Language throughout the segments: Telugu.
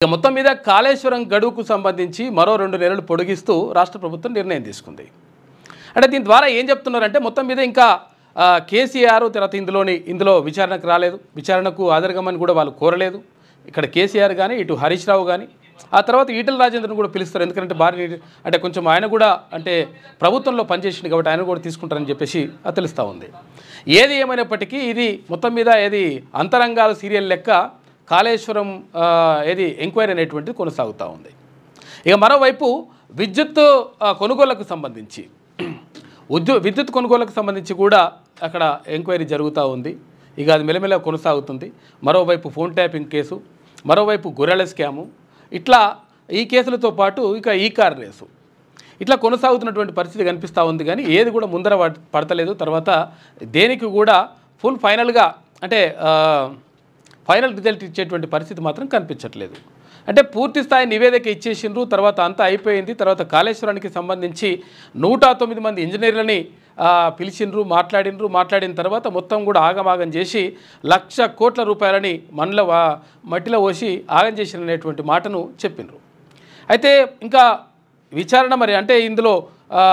ఇక మొత్తం మీద కాళేశ్వరం గడువుకు సంబంధించి మరో 2 నెలలు పొడిగిస్తూ రాష్ట్ర ప్రభుత్వం నిర్ణయం తీసుకుంది. అంటే దీని ద్వారా ఏం చెప్తున్నారంటే మొత్తం మీద ఇంకా కేసీఆర్ తర్వాత ఇందులో విచారణకు రాలేదు, విచారణకు హాజరుగమని కూడా వాళ్ళు కోరలేదు. ఇక్కడ కేసీఆర్ కానీ ఇటు హరీష్ రావు కానీ ఆ తర్వాత ఈటల రాజేందర్ను కూడా పిలుస్తారు. ఎందుకంటే భారీ అంటే కొంచెం ఆయన కూడా అంటే ప్రభుత్వంలో పనిచేసింది కాబట్టి ఆయన కూడా తీసుకుంటారని చెప్పేసి తెలుస్తూ ఉంది. ఏది ఏమైనప్పటికీ ఇది మొత్తం మీద ఏది అంతరంగాల సీరియల్ లెక్క కాళేశ్వరం ఏది ఎంక్వైరీ అనేటువంటిది కొనసాగుతూ ఉంది. ఇక మరోవైపు విద్యుత్ కొనుగోళ్లకు సంబంధించి విద్యుత్ కొనుగోళ్లకు సంబంధించి కూడా అక్కడ ఎంక్వైరీ జరుగుతూ ఉంది. ఇక అది మెల్లమెల్ల కొనసాగుతుంది. మరోవైపు ఫోన్ ట్యాపింగ్ కేసు, మరోవైపు గొర్రెల స్కాము, ఇట్లా ఈ కేసులతో పాటు ఇక ఈ కార్ రేసు ఇట్లా కొనసాగుతున్నటువంటి పరిస్థితి కనిపిస్తూ ఉంది. కానీ ఏది కూడా ముందర పడతలేదు. తర్వాత దేనికి కూడా ఫైనల్గా అంటే ఫైనల్ రిజల్ట్ ఇచ్చేటువంటి పరిస్థితి మాత్రం కనిపించట్లేదు. అంటే పూర్తి స్థాయి నివేదిక ఇచ్చేసిండ్రు, తర్వాత అంతా అయిపోయింది. తర్వాత కాళేశ్వరానికి సంబంధించి 109 మంది ఇంజనీర్లని పిలిచిండ్రు, మాట్లాడిన తర్వాత మొత్తం కూడా ఆగమాగం చేసి 1,00,000 కోట్ల రూపాయలని మట్టిలో పోసి ఆగం చేసినటువంటి మాటను చెప్పిండ్రు. అయితే ఇంకా విచారణ మరి అంటే ఇందులో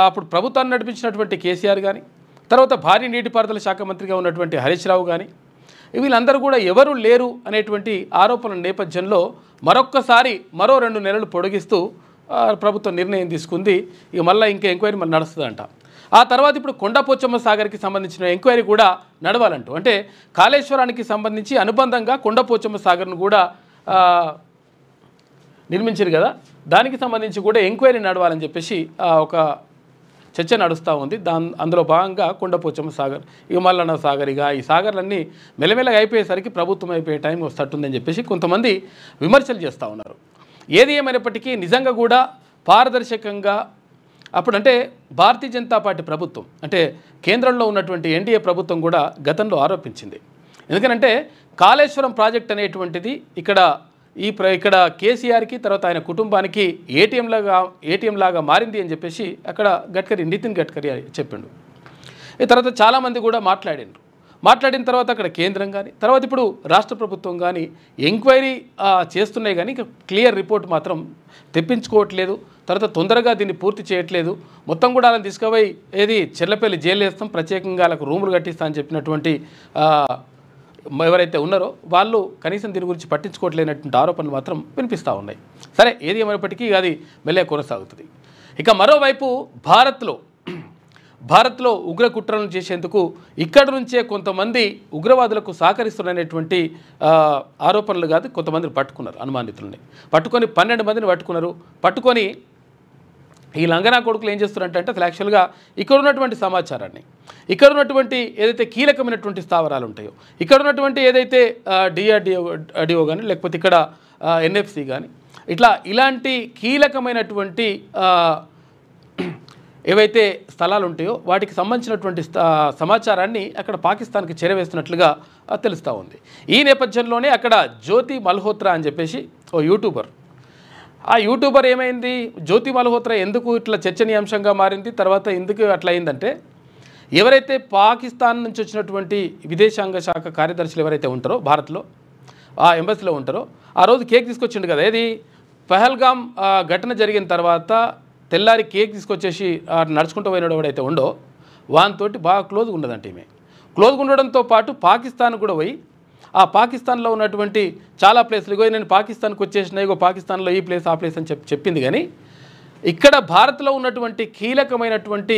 అప్పుడు ప్రభుత్వాన్ని నడిపించినటువంటి కేసీఆర్ కానీ తర్వాత భారీ నీటిపారుదల శాఖ మంత్రిగా ఉన్నటువంటి హరీష్ రావు కానీ వీళ్ళందరూ కూడా ఎవరు లేరు అనేటువంటి ఆరోపణల నేపథ్యంలో మరొక్కసారి మరో 2 నెలలు పొడిగిస్తూ ప్రభుత్వం నిర్ణయం తీసుకుంది. ఇక మళ్ళీ ఇంకా ఎంక్వైరీ మళ్ళీ నడుస్తుందంట. ఆ తర్వాత ఇప్పుడు కొండపోచమ్మ సాగర్కి సంబంధించిన ఎంక్వైరీ కూడా నడవాలంటూ అంటే కాళేశ్వరానికి సంబంధించి అనుబంధంగా కొండపోచమ్మ సాగర్ను కూడా నిర్మించారు కదా, దానికి సంబంధించి కూడా ఎంక్వైరీ నడవాలని చెప్పేసి ఒక చర్చ నడుస్తూ ఉంది. అందులో భాగంగా కొండపోచమ్మ సాగర్, ఇక మల్లన్న సాగర్, ఇక ఈ సాగర్లన్నీ మెల్లమెల్లగా అయిపోయేసరికి ప్రభుత్వం అయిపోయే టైం వస్తుందని చెప్పేసి కొంతమంది విమర్శలు చేస్తూ ఉన్నారు. ఏది ఏమైనప్పటికీ నిజంగా కూడా పారదర్శకంగా అప్పుడంటే భారతీయ జనతా పార్టీ ప్రభుత్వం అంటే కేంద్రంలో ఉన్నటువంటి ఎన్డీఏ ప్రభుత్వం కూడా గతంలో ఆరోపించింది. ఎందుకంటే కాళేశ్వరం ప్రాజెక్ట్ అనేటువంటిది ఇక్కడ కేసీఆర్కి తర్వాత ఆయన కుటుంబానికి ఏటీఎం లాగా మారింది అని చెప్పేసి అక్కడ నితిన్ గడ్కరీ చెప్పిండు. ఈ తర్వాత చాలామంది కూడా మాట్లాడిన తర్వాత అక్కడ కేంద్రం కానీ తర్వాత ఇప్పుడు రాష్ట్ర ప్రభుత్వం కానీ ఎంక్వైరీ చేస్తున్నాయి. కానీ ఇక క్లియర్ రిపోర్ట్ మాత్రం తెప్పించుకోవట్లేదు. తర్వాత తొందరగా దీన్ని పూర్తి చేయట్లేదు. మొత్తం కూడా వాళ్ళని తీసుకుపోయి చెర్లపల్లి జైలు వేస్తాం, ప్రత్యేకంగా వాళ్ళకు రూములు కట్టిస్తా అని చెప్పినటువంటి ఎవరైతే ఉన్నారో వాళ్ళు కనీసం దీని గురించి పట్టించుకోవట్లేనటువంటి ఆరోపణలు మాత్రం వినిపిస్తూ ఉన్నాయి. సరే, ఏది ఏమైనప్పటికీ అది మెల్లగా కొనసాగుతుంది. ఇక మరోవైపు భారత్లో ఉగ్ర కుట్రలను చేసేందుకు ఇక్కడి నుంచే కొంతమంది ఉగ్రవాదులకు సహకరిస్తున్నటువంటి ఆరోపణలు కాదు, కొంతమందిని పట్టుకున్నారు. అనుమానితులని పట్టుకొని 12 మందిని పట్టుకొని ఈ లంగనా కొడుకులు ఏం చేస్తున్నారంటే అసలు యాక్చువల్గా ఇక్కడ ఉన్నటువంటి సమాచారాన్ని, ఇక్కడ ఉన్నటువంటి ఏదైతే కీలకమైనటువంటి స్థావరాలు ఉంటాయో, ఇక్కడ ఉన్నటువంటి ఏదైతే డిఆర్డిఓ కానీ లేకపోతే ఇక్కడ ఎన్ఎఫ్సి కానీ ఇలాంటి కీలకమైనటువంటి ఏవైతే స్థలాలు ఉంటాయో వాటికి సంబంధించినటువంటి సమాచారాన్ని అక్కడ పాకిస్తాన్కి చేరవేస్తున్నట్లుగా తెలుస్తూ ఉంది. ఈ నేపథ్యంలోనే అక్కడ జ్యోతి మల్హోత్రా అని చెప్పేసి ఓ యూట్యూబర్, ఆ యూట్యూబర్ ఏమైంది, జ్యోతి మల్హోత్రా ఎందుకు ఇట్లా చర్చనీయాంశంగా మారింది, తర్వాత ఎందుకు అట్లా అయిందంటే ఎవరైతే పాకిస్తాన్ నుంచి వచ్చినటువంటి విదేశాంగ శాఖ కార్యదర్శులు ఎవరైతే ఉంటారో భారత్లో ఆ ఎంబసీలో ఉంటారో ఆ రోజు కేక్ తీసుకొచ్చిండు కదా, పహల్గామ్ ఘటన జరిగిన తర్వాత తెల్లారి కేక్ తీసుకొచ్చేసి నడుచుకుంటూ పోయినాడు ఎవడైతే ఉండో వానితోటి బాగా క్లోజ్గా ఉండదంటే క్లోజ్గా ఉండడంతో పాటు పాకిస్తాన్ కూడా పోయి ఆ పాకిస్తాన్లో ఉన్నటువంటి చాలా ప్లేస్లు నేను పాకిస్తాన్కి వచ్చేసిన పాకిస్తాన్లో ఈ ప్లేస్ ఆ ప్లేస్ అని చెప్పింది. కానీ ఇక్కడ భారత్లో ఉన్నటువంటి కీలకమైనటువంటి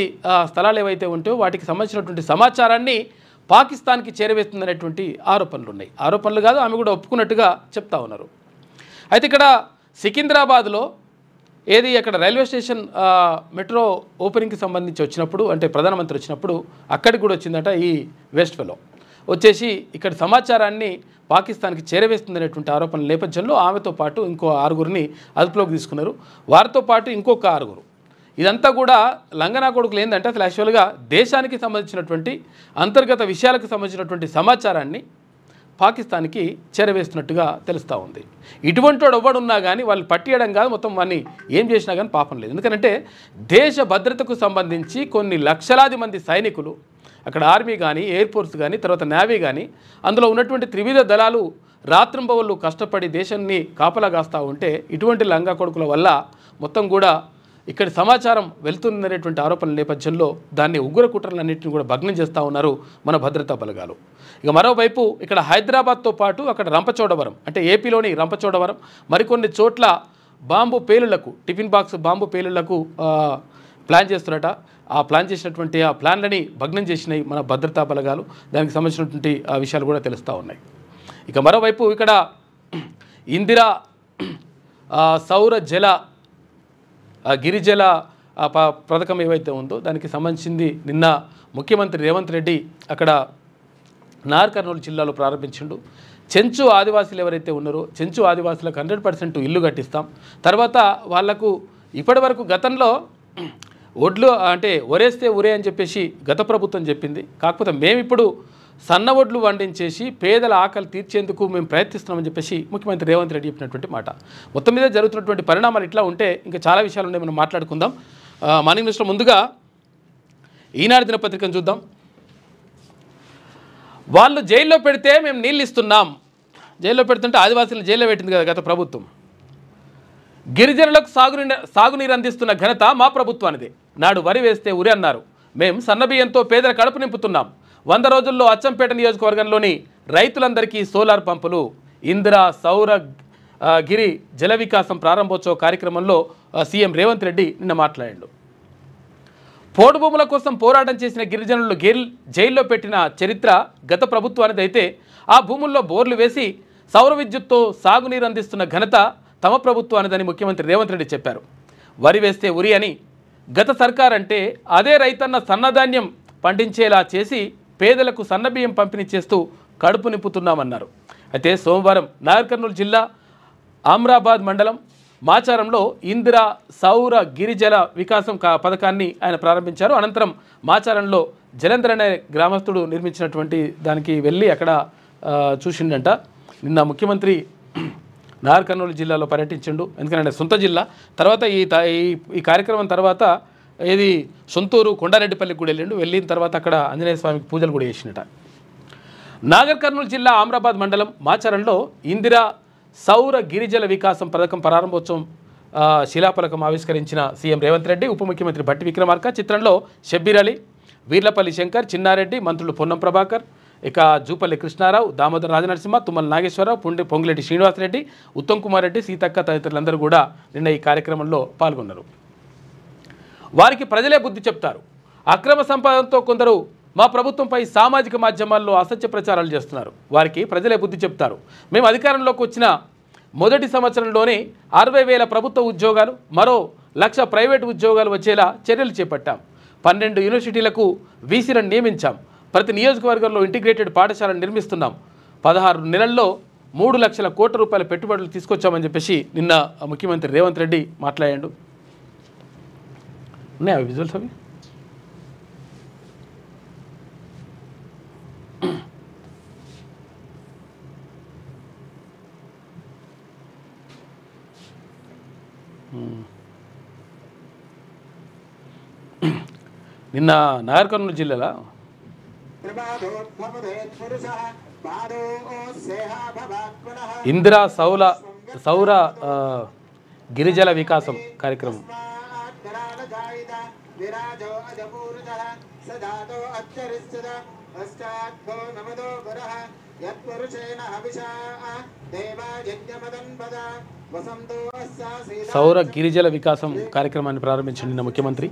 స్థలాలు ఏవైతే ఉంటాయో వాటికి సంబంధించినటువంటి సమాచారాన్ని పాకిస్తాన్కి చేరవేస్తుందనేటువంటి ఆరోపణలు ఉన్నాయి. ఆరోపణలు కాదు, ఆమె కూడా ఒప్పుకున్నట్టుగా చెప్తా ఉన్నారు. అయితే ఇక్కడ సికింద్రాబాద్లో అక్కడ రైల్వే స్టేషన్ మెట్రో ఓపెనింగ్కి సంబంధించి వచ్చినప్పుడు అంటే ప్రధానమంత్రి వచ్చినప్పుడు అక్కడికి కూడా వచ్చిందట ఈ వెస్ట్ ఫెలో వచ్చేసి ఇక్కడ సమాచారాన్ని పాకిస్తాన్కి చేరవేస్తుందనేటువంటి ఆరోపణల నేపథ్యంలో ఆమెతో పాటు ఇంకో 6గురిని అదుపులోకి తీసుకున్నారు. వారితో పాటు ఇంకొక 6గురు. ఇదంతా కూడా లంగనా కొడుకులు ఏంటంటే అసలు యాక్చువల్గా దేశానికి సంబంధించినటువంటి అంతర్గత విషయాలకు సంబంధించినటువంటి సమాచారాన్ని పాకిస్తాన్కి చేరవేస్తున్నట్టుగా తెలుస్తూ ఉంది. ఇటువంటి వాడు ఎవడున్నా కానీ వాళ్ళు పట్టియడం కాదు, మొత్తం వాడిని ఏం చేసినా కానీ పాపం లేదు. ఎందుకంటే దేశ భద్రతకు సంబంధించి కొన్ని లక్షలాది మంది సైనికులు అక్కడ ఆర్మీ కానీ ఎయిర్ ఫోర్స్ కానీ తర్వాత నేవీ కానీ అందులో ఉన్నటువంటి త్రివిధ దళాలు రాత్రింబవళ్ళు కష్టపడి దేశాన్ని కాపలా కాస్తూ ఉంటే ఇటువంటి లంగా కొడుకుల వల్ల మొత్తం కూడా ఇక్కడి సమాచారం వెళ్తుందనేటువంటి ఆరోపణల నేపథ్యంలో దాన్ని ఉగ్ర కుట్రలన్నింటినీ కూడా భగ్నం చేస్తూ ఉన్నారు మన భద్రతా బలగాలు. ఇక మరోవైపు ఇక్కడ హైదరాబాద్తో పాటు అక్కడ రంపచోడవరం అంటే ఏపీలోని రంపచోడవరం మరికొన్ని చోట్ల బాంబు పేలుళ్లకు టిఫిన్ బాక్స్ బాంబు పేలుళ్లకు ప్లాన్ చేస్తున్నట. ఆ ప్లాన్ చేసినటువంటి ఆ ప్లాన్లని భగ్నం చేసినాయి మన భద్రతా బలగాలు. దానికి సంబంధించినటువంటి విషయాలు కూడా తెలుస్తూ ఉన్నాయి. ఇక మరోవైపు ఇక్కడ ఇందిరా సౌర జల గిరిజల పథకం ఏవైతే ఉందో దానికి సంబంధించింది నిన్న ముఖ్యమంత్రి రేవంత్ రెడ్డి అక్కడ నాగర్ కర్నూలు జిల్లాలో ప్రారంభించిండు. చెంచు ఆదివాసీలు ఎవరైతే ఉన్నారో చెంచు ఆదివాసులకు 100% ఇల్లు కట్టిస్తాం. తర్వాత వాళ్లకు ఇప్పటి వరకు గతంలో ఒడ్లు అంటే ఒరేస్తే ఉరే అని చెప్పేసి గత ప్రభుత్వం చెప్పింది. కాకపోతే మేమిప్పుడు సన్న ఒడ్లు వండించేసి పేదల ఆకలి తీర్చేందుకు మేము ప్రయత్నిస్తున్నామని చెప్పేసి ముఖ్యమంత్రి రేవంత్ రెడ్డి చెప్పినటువంటి మాట. మొత్తం మీద జరుగుతున్నటువంటి పరిణామాలు ఇట్లా ఉంటే ఇంకా చాలా విషయాలు ఉన్నాయి, మనం మాట్లాడుకుందాం. మార్నింగ్ న్యూస్లో ముందుగా ఈనాడు దినపత్రికను చూద్దాం. వాళ్ళు జైల్లో పెడితే మేము నీళ్ళు ఇస్తున్నాం. జైల్లో పెడుతుంటే ఆదివాసీలను జైల్లో పెట్టింది కదా గత ప్రభుత్వం. గిరిజనులకు సాగునీరు అందిస్తున్న ఘనత మా ప్రభుత్వానిదే. నాడు వరి వేస్తే ఉరి అన్నారు. మేము సన్నబియ్యంతో పేదల కడుపు నింపుతున్నాం. 100 రోజుల్లో అచ్చంపేట నియోజకవర్గంలోని రైతులందరికీ సోలార్ పంపులు. ఇందిరా సౌర గిరి జల వికాసం ప్రారంభోత్సవ కార్యక్రమంలో సీఎం రేవంత్ రెడ్డి నిన్న మాట్లాడాడు. పోడు భూముల కోసం పోరాటం చేసిన గిరిజనులు జైల్లో పెట్టిన చరిత్ర గత ప్రభుత్వానిది. అయితే ఆ భూముల్లో బోర్లు వేసి సౌర విద్యుత్తో సాగునీరు అందిస్తున్న ఘనత తమ ప్రభుత్వానిదని ముఖ్యమంత్రి రేవంత్ రెడ్డి చెప్పారు. వరి వేస్తే ఉరి అని గత సర్కార్ అంటే అదే రైతన్న సన్నధాన్యం పండించేలా చేసి పేదలకు సన్నబియ్యం పంపిణీ చేస్తూ కడుపు నింపుతున్నామన్నారు. అయితే సోమవారం నాగర్ కర్నూలు జిల్లా ఆమ్రాబాద్ మండలం మాచారంలో ఇందిరా సౌర గిరిజల వికాసం పథకాన్ని ఆయన ప్రారంభించారు. అనంతరం మాచారంలో జలంధర్ అనే గ్రామస్తుడు నిర్మించినటువంటి దానికి వెళ్ళి అక్కడ చూసిండంట. నిన్న ముఖ్యమంత్రి నాగర్ కర్నూలు జిల్లాలో పర్యటించిండు. ఎందుకంటే సొంత జిల్లా. తర్వాత ఈ కార్యక్రమం తర్వాత ఏది సొంతూరు కొండారెడ్డిపల్లికి కూడా వెళ్ళిన తర్వాత అక్కడ ఆంజనేయ స్వామికి పూజలు కూడా చేసినట. నాగర్ కర్నూలు జిల్లా ఆమ్రాబాద్ మండలం మాచారంలో ఇందిరా సౌర గిరిజల వికాసం పథకం ప్రారంభోత్సవం శిలాఫలకం ఆవిష్కరించిన సీఎం రేవంత్ రెడ్డి, ఉప ముఖ్యమంత్రి భట్టి విక్రమార్క, చిత్రంలో షబ్బీర్ అలీ, వీర్లపల్లి శంకర్, చిన్నారెడ్డి, మంత్రులు పొన్నం ప్రభాకర్, ఇక జూపల్లి కృష్ణారావు, దామోదర్ రాజనరసింహ, తుమ్మల నాగేశ్వరరావు, పొంగులేటి శ్రీనివాసరెడ్డి, ఉత్తమ్ కుమార్ రెడ్డి, సీతక్క తదితరులందరూ కూడా నిన్న ఈ కార్యక్రమంలో పాల్గొన్నారు. వారికి ప్రజలే బుద్ధి చెప్తారు. అక్రమ సంపాదనతో కొందరు మా ప్రభుత్వంపై సామాజిక మాధ్యమాల్లో అసత్య ప్రచారాలు చేస్తున్నారు. వారికి ప్రజలే బుద్ధి చెప్తారు. మేము అధికారంలోకి వచ్చిన మొదటి సంవత్సరంలోనే 60,000 ప్రభుత్వ ఉద్యోగాలు, మరో 1,00,000 ప్రైవేటు ఉద్యోగాలు వచ్చేలా చర్యలు చేపట్టాం. 12 యూనివర్సిటీలకు వీసీలను నియమించాం. ప్రతి నియోజకవర్గంలో ఇంటిగ్రేటెడ్ పాఠశాలను నిర్మిస్తున్నాం. 16 నెలల్లో 3 లక్షల కోట్ల రూపాయల పెట్టుబడులు తీసుకొచ్చామని చెప్పేసి నిన్న ముఖ్యమంత్రి రేవంత్ రెడ్డి మాట్లాడాడు. ఉన్నాయా విజువల్స్ అవి? నిన్న నాగర్ కర్నూలు జిల్లాలో ఇందిరా సౌర గిరిజల వికాసం కార్యక్రమం సౌర గిరిజల వికాసం కార్యక్రమాన్ని ప్రారంభించింది నిన్న ముఖ్యమంత్రి.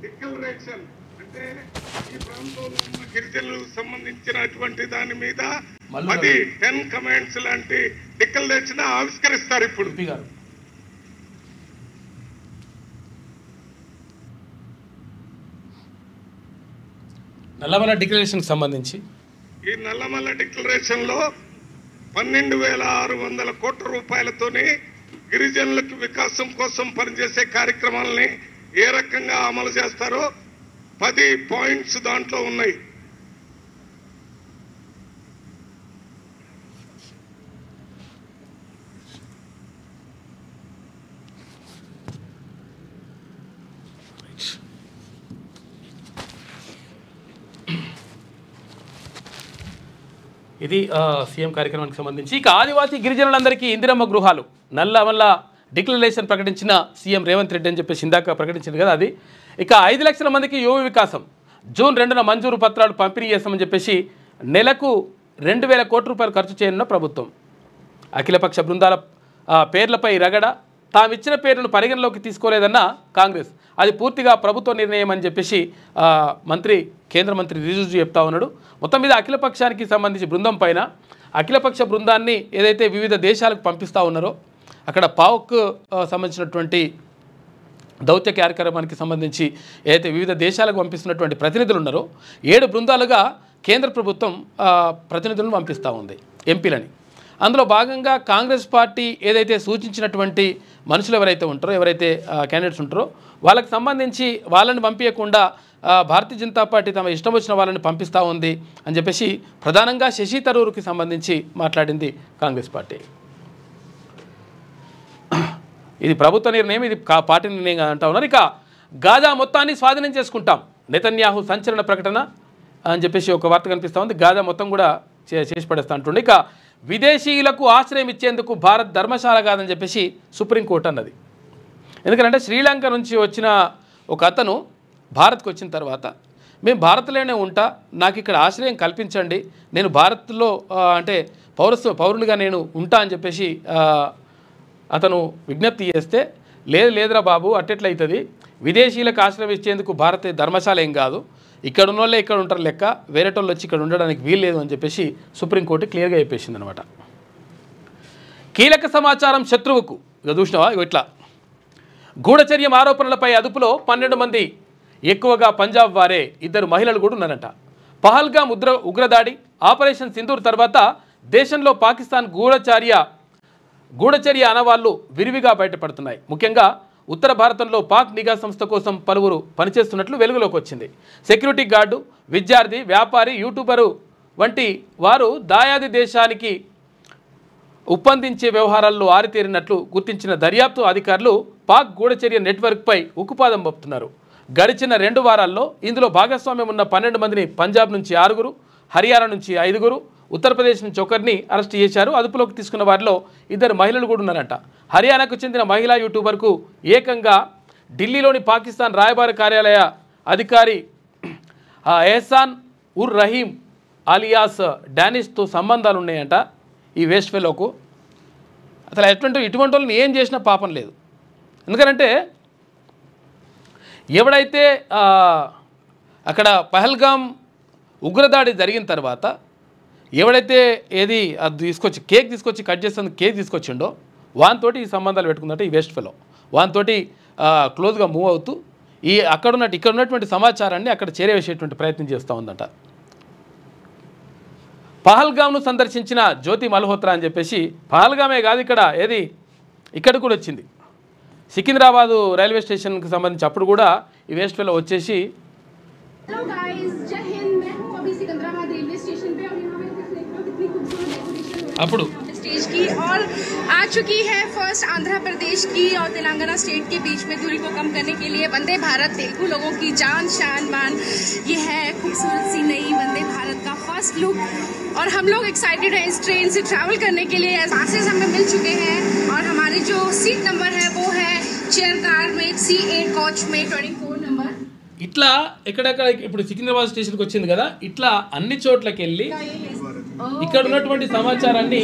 డిక్లరేషన్ అంటే ఈ ప్రాంతంలో ఉన్న గిరిజనులకు సంబంధించినటువంటి దాని మీద 10 కమాండ్స్ లాంటి డిక్లరేషన్ ఆవిష్కరిస్తారు. ఇప్పుడు నల్లమల డిక్లరేషన్ సంబంధించి ఈ నల్లమల డిక్లరేషన్ లో 12,600 కోట్ల రూపాయలతోని గిరిజనులకు వికాసం కోసం పనిచేసే కార్యక్రమాలని ఏ రకంగా అమలు చేస్తారో 10 పాయింట్స్ దాంట్లో ఉన్నాయి. ఇది సీఎం కార్యక్రమానికి సంబంధించి. ఇక ఆదివాసీ గిరిజనులందరికీ ఇందిరమ్మ గృహాలు నల్లమల్ల డిక్లరేషన్ ప్రకటించిన సీఎం రేవంత్ రెడ్డి అని చెప్పేసి ఇందాక ప్రకటించింది కదా అది. ఇక 5 లక్షల మందికి యువ వికాసం జూన్ 2న మంజూరు పత్రాలు పంపిణీ చేస్తామని చెప్పేసి నెలకు 2,000 కోట్ల రూపాయలు ఖర్చు చేయనున్న ప్రభుత్వం. అఖిలపక్ష బృందాల పేర్లపై రగడ, తామిచ్చిన పేర్లను పరిగణలోకి తీసుకోలేదన్న కాంగ్రెస్, అది పూర్తిగా ప్రభుత్వ నిర్ణయం అని చెప్పేసి కేంద్ర మంత్రి రిజిజు చెప్తా ఉన్నాడు. మొత్తం మీద అఖిలపక్షానికి సంబంధించి బృందం పైన అఖిలపక్ష బృందాన్ని ఏదైతే వివిధ దేశాలకు పంపిస్తూ ఉన్నారో అక్కడ పాక్ సంబంధించినటువంటి దౌత్య కార్యక్రమానికి సంబంధించి ఏదైతే వివిధ దేశాలకు పంపిస్తున్నటువంటి ప్రతినిధులు ఉన్నారో 7 బృందాలుగా కేంద్ర ప్రభుత్వం ప్రతినిధులను పంపిస్తూ ఉంది, ఎంపీలని. అందులో భాగంగా కాంగ్రెస్ పార్టీ ఏదైతే సూచించినటువంటి మనుషులు ఎవరైతే ఉంటారో, ఎవరైతే క్యాండిడేట్స్ ఉంటారో వాళ్ళకి సంబంధించి వాళ్ళని పంపించకుండా భారతీయ జనతా పార్టీ తమ ఇష్టం వచ్చిన వాళ్ళని పంపిస్తూ ఉంది అని చెప్పేసి ప్రధానంగా శశి తరూర్కి సంబంధించి మాట్లాడింది కాంగ్రెస్ పార్టీ. ఇది ప్రభుత్వ నిర్ణయం, ఇది పార్టీ నిర్ణయం అంటా ఉన్నారు. ఇక గాజా మొత్తాన్ని స్వాధీనం చేసుకుంటాం, నెతన్యాహు సంచలన ప్రకటన అని చెప్పేసి ఒక వార్త కనిపిస్తూ ఉంది. గాజా మొత్తం కూడా చేసి పడేస్తా అంటుండే. ఇక విదేశీయులకు ఆశ్రయం ఇచ్చేందుకు భారత్ ధర్మశాల కాదని చెప్పేసి సుప్రీంకోర్టు అన్నది. ఎందుకంటే శ్రీలంక నుంచి వచ్చిన ఒక అతను భారత్కు వచ్చిన తర్వాత మేము భారత్లోనే ఉంటా, నాకు ఇక్కడ ఆశ్రయం కల్పించండి, నేను భారత్లో అంటే పౌరునిగా నేను ఉంటా అని చెప్పేసి అతను విజ్ఞప్తి చేస్తే, లేదురా బాబు అట్టెట్లయితుంది, విదేశీయులకు ఆశ్రయం ఇచ్చేందుకు భారత ధర్మశాల ఏం కాదు, ఇక్కడ ఉన్న వాళ్ళే ఇక్కడ ఉంటారు లెక్క, వేరేటోళ్ళు వచ్చి ఇక్కడ ఉండడానికి వీల్లేదు అని చెప్పేసి సుప్రీంకోర్టు క్లియర్గా చెప్పేసింది అనమాట. కీలక సమాచారం శత్రువుకు, ఇక చూసినావా ఇట్లా గూఢచర్యం ఆరోపణలపై అదుపులో 12 మంది, ఎక్కువగా పంజాబ్ వారే, 2 మహిళలు కూడా ఉన్నారంట. పహల్గామ్ ఉగ్రదాడి ఆపరేషన్ సింధూర్ తర్వాత దేశంలో పాకిస్తాన్ గూఢచర్య ఆనవాళ్లు విరివిగా బయటపడుతున్నాయి. ముఖ్యంగా ఉత్తర భారతంలో పాక్ నిఘా సంస్థ కోసం పలువురు పనిచేస్తున్నట్లు వెలుగులోకి వచ్చింది. సెక్యూరిటీ గార్డు, విద్యార్థి, వ్యాపారి, యూట్యూబరు వంటి వారు దాయాది దేశానికి ఒప్పందించే వ్యవహారాల్లో ఆరితేరినట్లు గుర్తించిన దర్యాప్తు అధికారులు పాక్ గూఢచర్య నెట్వర్క్పై ఉక్కుపాదం మోపుతున్నారు. గడిచిన 2 వారాల్లో ఇందులో భాగస్వామ్యం ఉన్న 12 మందిని పంజాబ్ నుంచి 6, హర్యానా నుంచి 5, ఉత్తరప్రదేశ్ నుంచి 1 అరెస్ట్ చేశారు. అదుపులోకి తీసుకున్న వారిలో 2 మహిళలు కూడా ఉన్నారంట. హర్యానాకు చెందిన మహిళా యూట్యూబర్కు ఏకంగా ఢిల్లీలోని పాకిస్తాన్ రాయబార కార్యాలయ అధికారి ఎహసాన్ ఉర్ రహీం అలియాస్ డానిష్తో సంబంధాలు ఉన్నాయంట. ఈ వేస్ట్ ఫెలోకు అసలు ఇటువంటి వాళ్ళని ఏం చేసినా పాపం లేదు. ఎందుకంటే ఎవడైతే అక్కడ పహల్గామ్ ఉగ్రదాడి జరిగిన తర్వాత ఎవడైతే అది తీసుకొచ్చి కేక్ తీసుకొచ్చి కట్ చేస్తుంది కేక్ తీసుకొచ్చిండో వానితోటి ఈ సంబంధాలు పెట్టుకుందంటే ఈ వేస్ట్ ఫెలో వానితోటి క్లోజ్గా మూవ్ అవుతూ ఇక్కడ ఉన్నటువంటి సమాచారాన్ని అక్కడ చేరవేసేటువంటి ప్రయత్నం చేస్తూ ఉందంట. పహల్గామ్ను సందర్శించిన జ్యోతి మల్హోత్రా అని చెప్పేసి, పహల్గామే కాదు ఇక్కడ కూడా వచ్చింది. సికింద్రాబాద్ రైల్వే స్టేషన్కి సంబంధించి అప్పుడు కూడా ఈ వేస్ట్ ఫెలో వచ్చేసి అప్పుడు स्टेज की और आ चुकी है फर्स्ट आंध्र प्रदेश की और तेलंगाना स्टेट के बीच में दूरी को कम करने के लिए वंदे भारत तेलुगु लोगों की जान शान मान ये है खूबसूरत सी नई वंदे भारत का फर्स्ट लुक और हम लोग एक्साइटेड हैं इस ट्रेन से ट्रैवल करने के लिए. पासेस हमें मिल चुके हैं और हमारे जो सीट नंबर है वो है चेयर कार में C8 कोच में 24 नंबर. ఇట్లా ఎక్కడెక్కడ ఇప్పుడు సికింద్రాబాద్ స్టేషన్కి వచ్చింది కదా, ఇట్లా అన్ని చోట్లకి వెళ్ళి ఇక్కడ ఉన్నటువంటి సమాచారాన్ని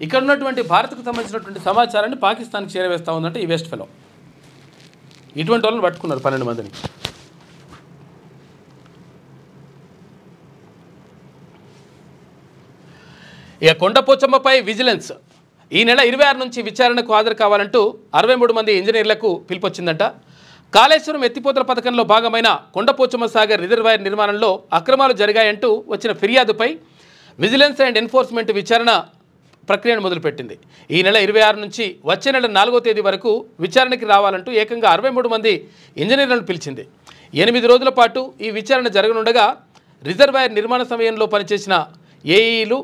ఇక్కడ ఉన్నటువంటి భారత్కు సంబంధించినటువంటి సమాచారాన్ని పాకిస్తాన్కి చేరవేస్తూ ఉందంటే ఈ వేస్ట్ ఫెలో. ఇటువంటి వాళ్ళని పట్టుకున్నారు 12 మందిని. ఇక కొండపోచమ్మపై విజిలెన్స్ ఈ నెల 26 నుంచి విచారణకు హాజరు కావాలంటూ 63 మంది ఇంజనీర్లకు పిలుపొచ్చిందంట. కాళేశ్వరం ఎత్తిపోతల పథకంలో భాగమైన కొండపోచమ్మ సాగర్ రిజర్వాయర్ నిర్మాణంలో అక్రమాలు జరిగాయంటూ వచ్చిన ఫిర్యాదుపై విజిలెన్స్ అండ్ ఎన్ఫోర్స్మెంట్ విచారణ ప్రక్రియను మొదలుపెట్టింది. ఈ నెల 26 నుంచి వచ్చే నెల 4వ తేదీ వరకు విచారణకి రావాలంటూ ఏకంగా 63 మంది ఇంజనీర్లను పిలిచింది. 8 రోజుల పాటు ఈ విచారణ జరగనుండగా రిజర్వాయర్ నిర్మాణ సమయంలో పనిచేసిన ఏఈలు